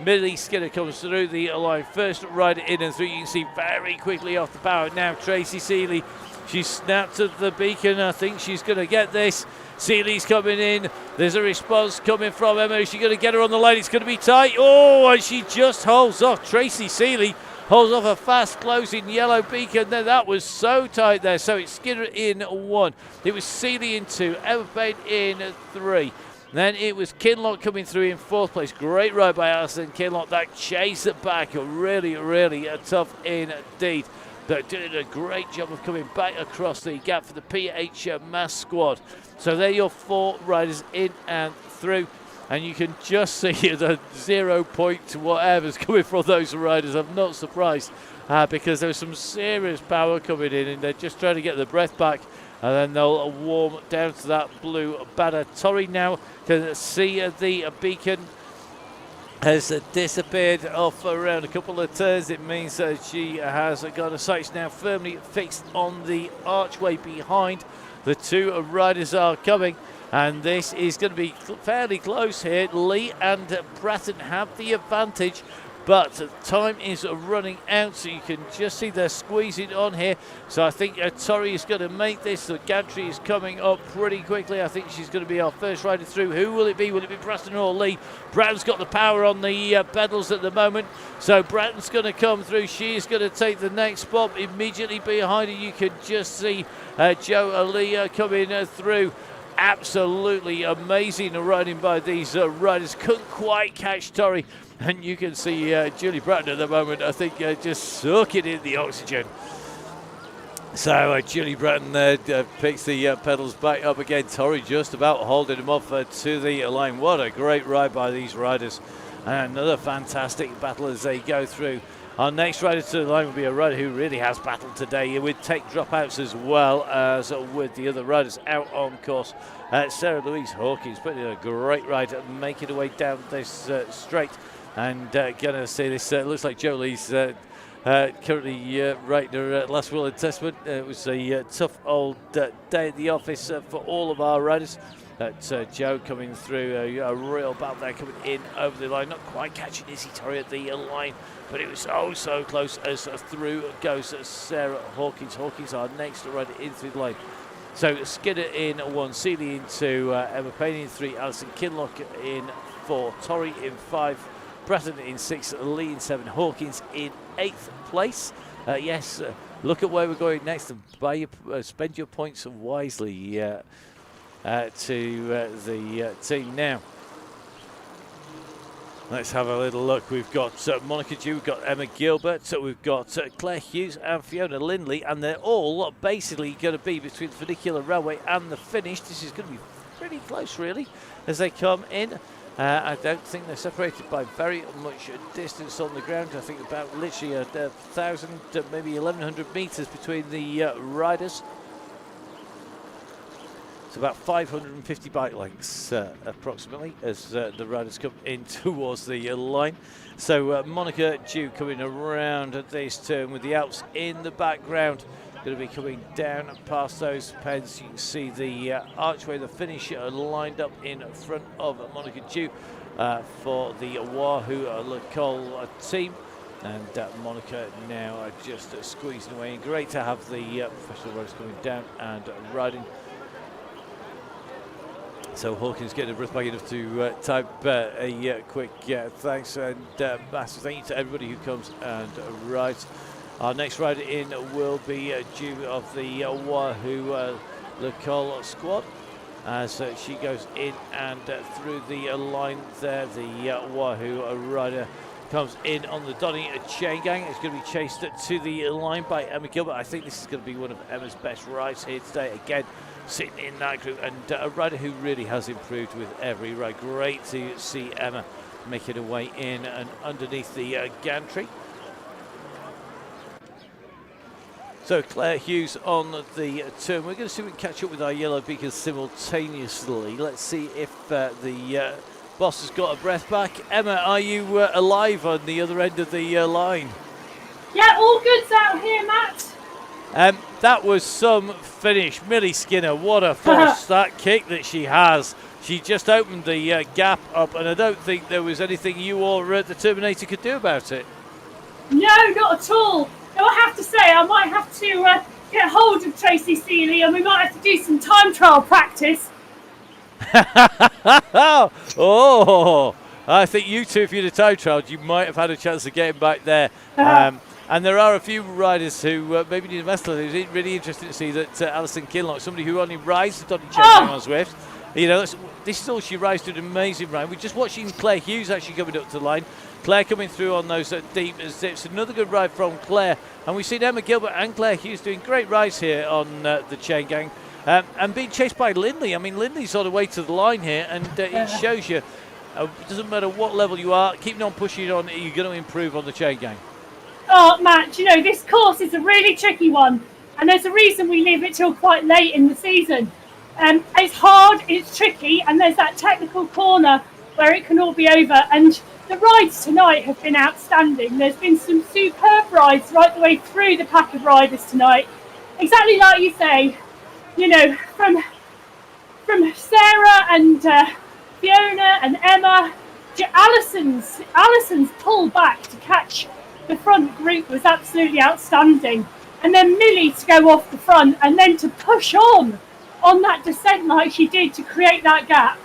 Millie Skinner comes through the line. First rider in and through. You can see very quickly off the power. Now Tracy Seeley. She snapped at the beacon. I think she's going to get this. Seeley's coming in. There's a response coming from Emma. Is she going to get her on the line? It's going to be tight. Oh, and she just holds off. Tracy Seeley holds off a fast closing Yellow Beacon. Then that was so tight there. So it's Skinner in 1. It was Seeley in 2. Emma Payne in 3. Then it was Kinloch coming through in 4th place. Great ride by Alison Kinloch. That chase it back. Really, really tough indeed. They're doing a great job of coming back across the gap for the PH Mass squad. So they're your 4 riders in and through. And you can just see the 0 point whatever's coming from those riders. I'm not surprised because there's some serious power coming in, and they're just trying to get the breath back. And then they'll warm down to that blue banner. Torrey now can see the beacon has disappeared off around a couple of turns. It means that she has got her sights now firmly fixed on the archway behind. The 2 riders are coming, and this is going to be fairly close here. Lee and Bratton have the advantage, but time is running out, so you can just see they're squeezing on here. So I think Torrey is going to make this. The gantry is coming up pretty quickly. I think she's going to be our first rider through. Who will it be? Will it be Bratton or Lee? Bratton's got the power on the pedals at the moment, so Bratton's going to come through. She is going to take the next spot. Immediately behind her, you can just see Joe Lee coming through. Absolutely amazing riding by these riders. Couldn't quite catch Torrey. And you can see Julie Bratton at the moment, I think, just sucking in the oxygen. So Julie Bratton picks the pedals back up again. Torrey just about holding him off to the line. What a great ride by these riders. And another fantastic battle as they go through. Our next rider to the line will be a rider who really has battled today with tech dropouts as well as with the other riders out on course. Sarah Louise Hawkins putting in a great ride, making her way down this straight. And gonna see this. Looks like Jolie's currently writing her last will and testament. It was a tough old day at the office for all of our riders. That's Joe coming through, a real battle there, coming in over the line. Not quite catching Izzy Torrey at the line, but it was so close as through goes Sarah Hawkins. Hawkins, our next rider in through the line. So Skinner in 1, Seeley in 2, Emma Payne in 3, Alison Kinloch in 4, Torrey in 5, Bratton in 6th, Lee in 7th, Hawkins in 8th place. Yes, look at where we're going next and spend your points wisely to the team now. Let's have a little look. We've got Monica Dew, we've got Emma Gilbert, we've got Claire Hughes and Fiona Lindley, and they're all basically going to be between the funicular railway and the finish. This is going to be pretty close, really, as they come in. I don't think they're separated by very much distance on the ground. I think about literally 1,000, maybe 1,100 metres between the riders. It's about 550 bike lengths approximately as the riders come in towards the line. So Monica Dew coming around at this turn with the Alps in the background. Going to be coming down past those pens. You can see the archway, the finish lined up in front of Monica Dew for the Wahoo Le Col team. And Monica now just squeezing away. And great to have the professional riders coming down and riding. So Hawkins getting a breath back enough to type a quick thanks and massive thank you to everybody who comes and rides. Our next rider in will be Dew of the Wahoo Le Col squad as she goes in and through the line there. The Wahoo rider comes in on the Donny Chaingang. It's going to be chased to the line by Emma Gilbert. I think this is going to be one of Emma's best rides here today. Again, sitting in that group, and a rider who really has improved with every ride. Great to see Emma making her way in and underneath the gantry. So Claire Hughes on the turn. We're going to see if we can catch up with our yellow beacons simultaneously. Let's see if the boss has got a breath back. Emma, are you alive on the other end of the line? Yeah, all good's out here, Matt. That was some finish. Millie Skinner, what a force that kick that she has. She just opened the gap up, and I don't think there was anything you or the Terminator could do about it. No, not at all. No, I have to say, I might have to get hold of Tracy Seeley, and we might have to do some time trial practice. Oh, I think you two, if you'd have time trialed, you might have had a chance of getting back there. And there are a few riders who maybe need a master. It was really interesting to see that Alison Kinlock, somebody who only rides the Donny Chaingang on Zwift, you know, this is all she rides, doing an amazing ride. We're just watching Claire Hughes actually coming up to the line. Claire coming through on those deep zips. Another good ride from Claire. And we've seen Emma Gilbert and Claire Hughes doing great rides here on the Chaingang. And being chased by Lindley. I mean, Lindley's on the way to the line here, and it shows you, it doesn't matter what level you are, keeping on pushing on, you're going to improve on the Chaingang. Oh, Matt, you know, this course is a really tricky one, and there's a reason we leave it till quite late in the season. It's hard, it's tricky, and there's that technical corner where it can all be over. And the rides tonight have been outstanding. There's been some superb rides right the way through the pack of riders tonight. Exactly like you say, you know, from Sarah and Fiona and Emma, Alison's pull back to catch the front group was absolutely outstanding. And then Millie to go off the front and then to push on that descent like she did to create that gap.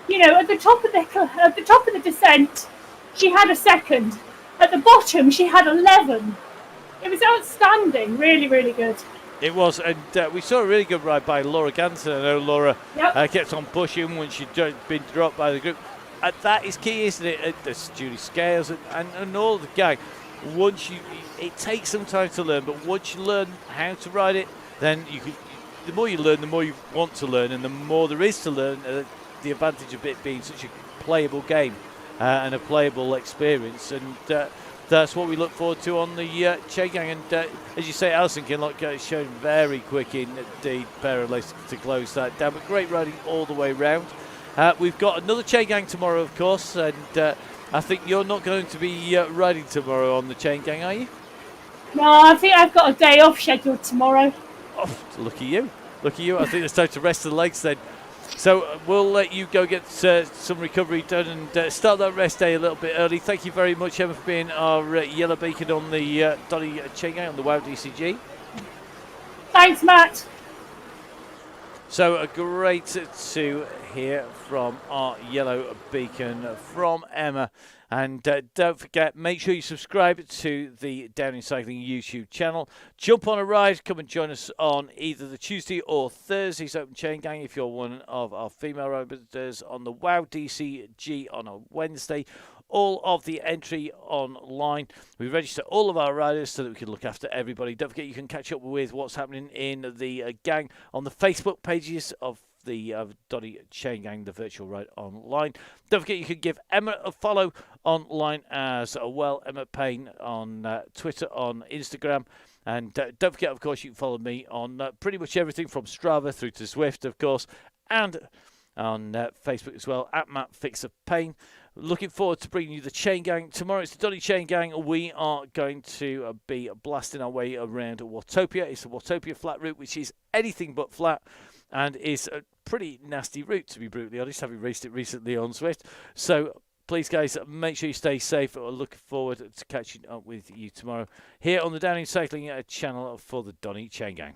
You know, at the top of the descent, she had a second. At the bottom, she had 11. It was outstanding. Really, really good. It was, and we saw a really good ride by Laura Ganson. I know Laura kept on pushing when she'd been dropped by the group. That is key, isn't it? There's Julie Scales and all the gang. It takes some time to learn, but once you learn how to ride it, then the more you learn, the more you want to learn, and the more there is to learn. The advantage of it being such a playable game and a playable experience, and that's what we look forward to on the Chaingang. And as you say, Alison Kinlock is shown very quick indeed, pair of legs to close that down. But great riding all the way round. We've got another Chaingang tomorrow, of course, and I think you're not going to be riding tomorrow on the Chaingang, are you? No, I think I've got a day off scheduled tomorrow. Oh, lucky you. Lucky you. I think it's time to rest the legs then. So we'll let you go get some recovery done and start that rest day a little bit early. Thank you very much, Emma, for being our yellow beacon on the Donny Chaingang on the WOWDCG. Thanks, Matt. So So great to hear from our yellow beacon from Emma. And don't forget, make sure you subscribe to the Down Cycling YouTube channel. Jump on a ride. Come and join us on either the Tuesday or Thursday's Open Chain Gang if you're one of our female riders, on the WOWDCG on a Wednesday. All of the entry online. We register all of our riders so that we can look after everybody. Don't forget, you can catch up with what's happening in the gang on the Facebook pages of the Donny Chaingang, the virtual ride online. Don't forget, you can give Emma a follow online as well. Emma Payne on Twitter, on Instagram. And don't forget, of course, you can follow me on pretty much everything from Strava through to Zwift, of course, and on Facebook as well, at Matt Fix of Pain. Looking forward to bringing you the Chain Gang. Tomorrow it's the Donny Chain Gang. We are going to be blasting our way around Watopia. It's the Watopia flat route, which is anything but flat and is a pretty nasty route, to be brutally honest, having raced it recently on Zwift. So please, guys, make sure you stay safe. We're looking forward to catching up with you tomorrow here on the Down Cycling channel for the Donny Chain Gang.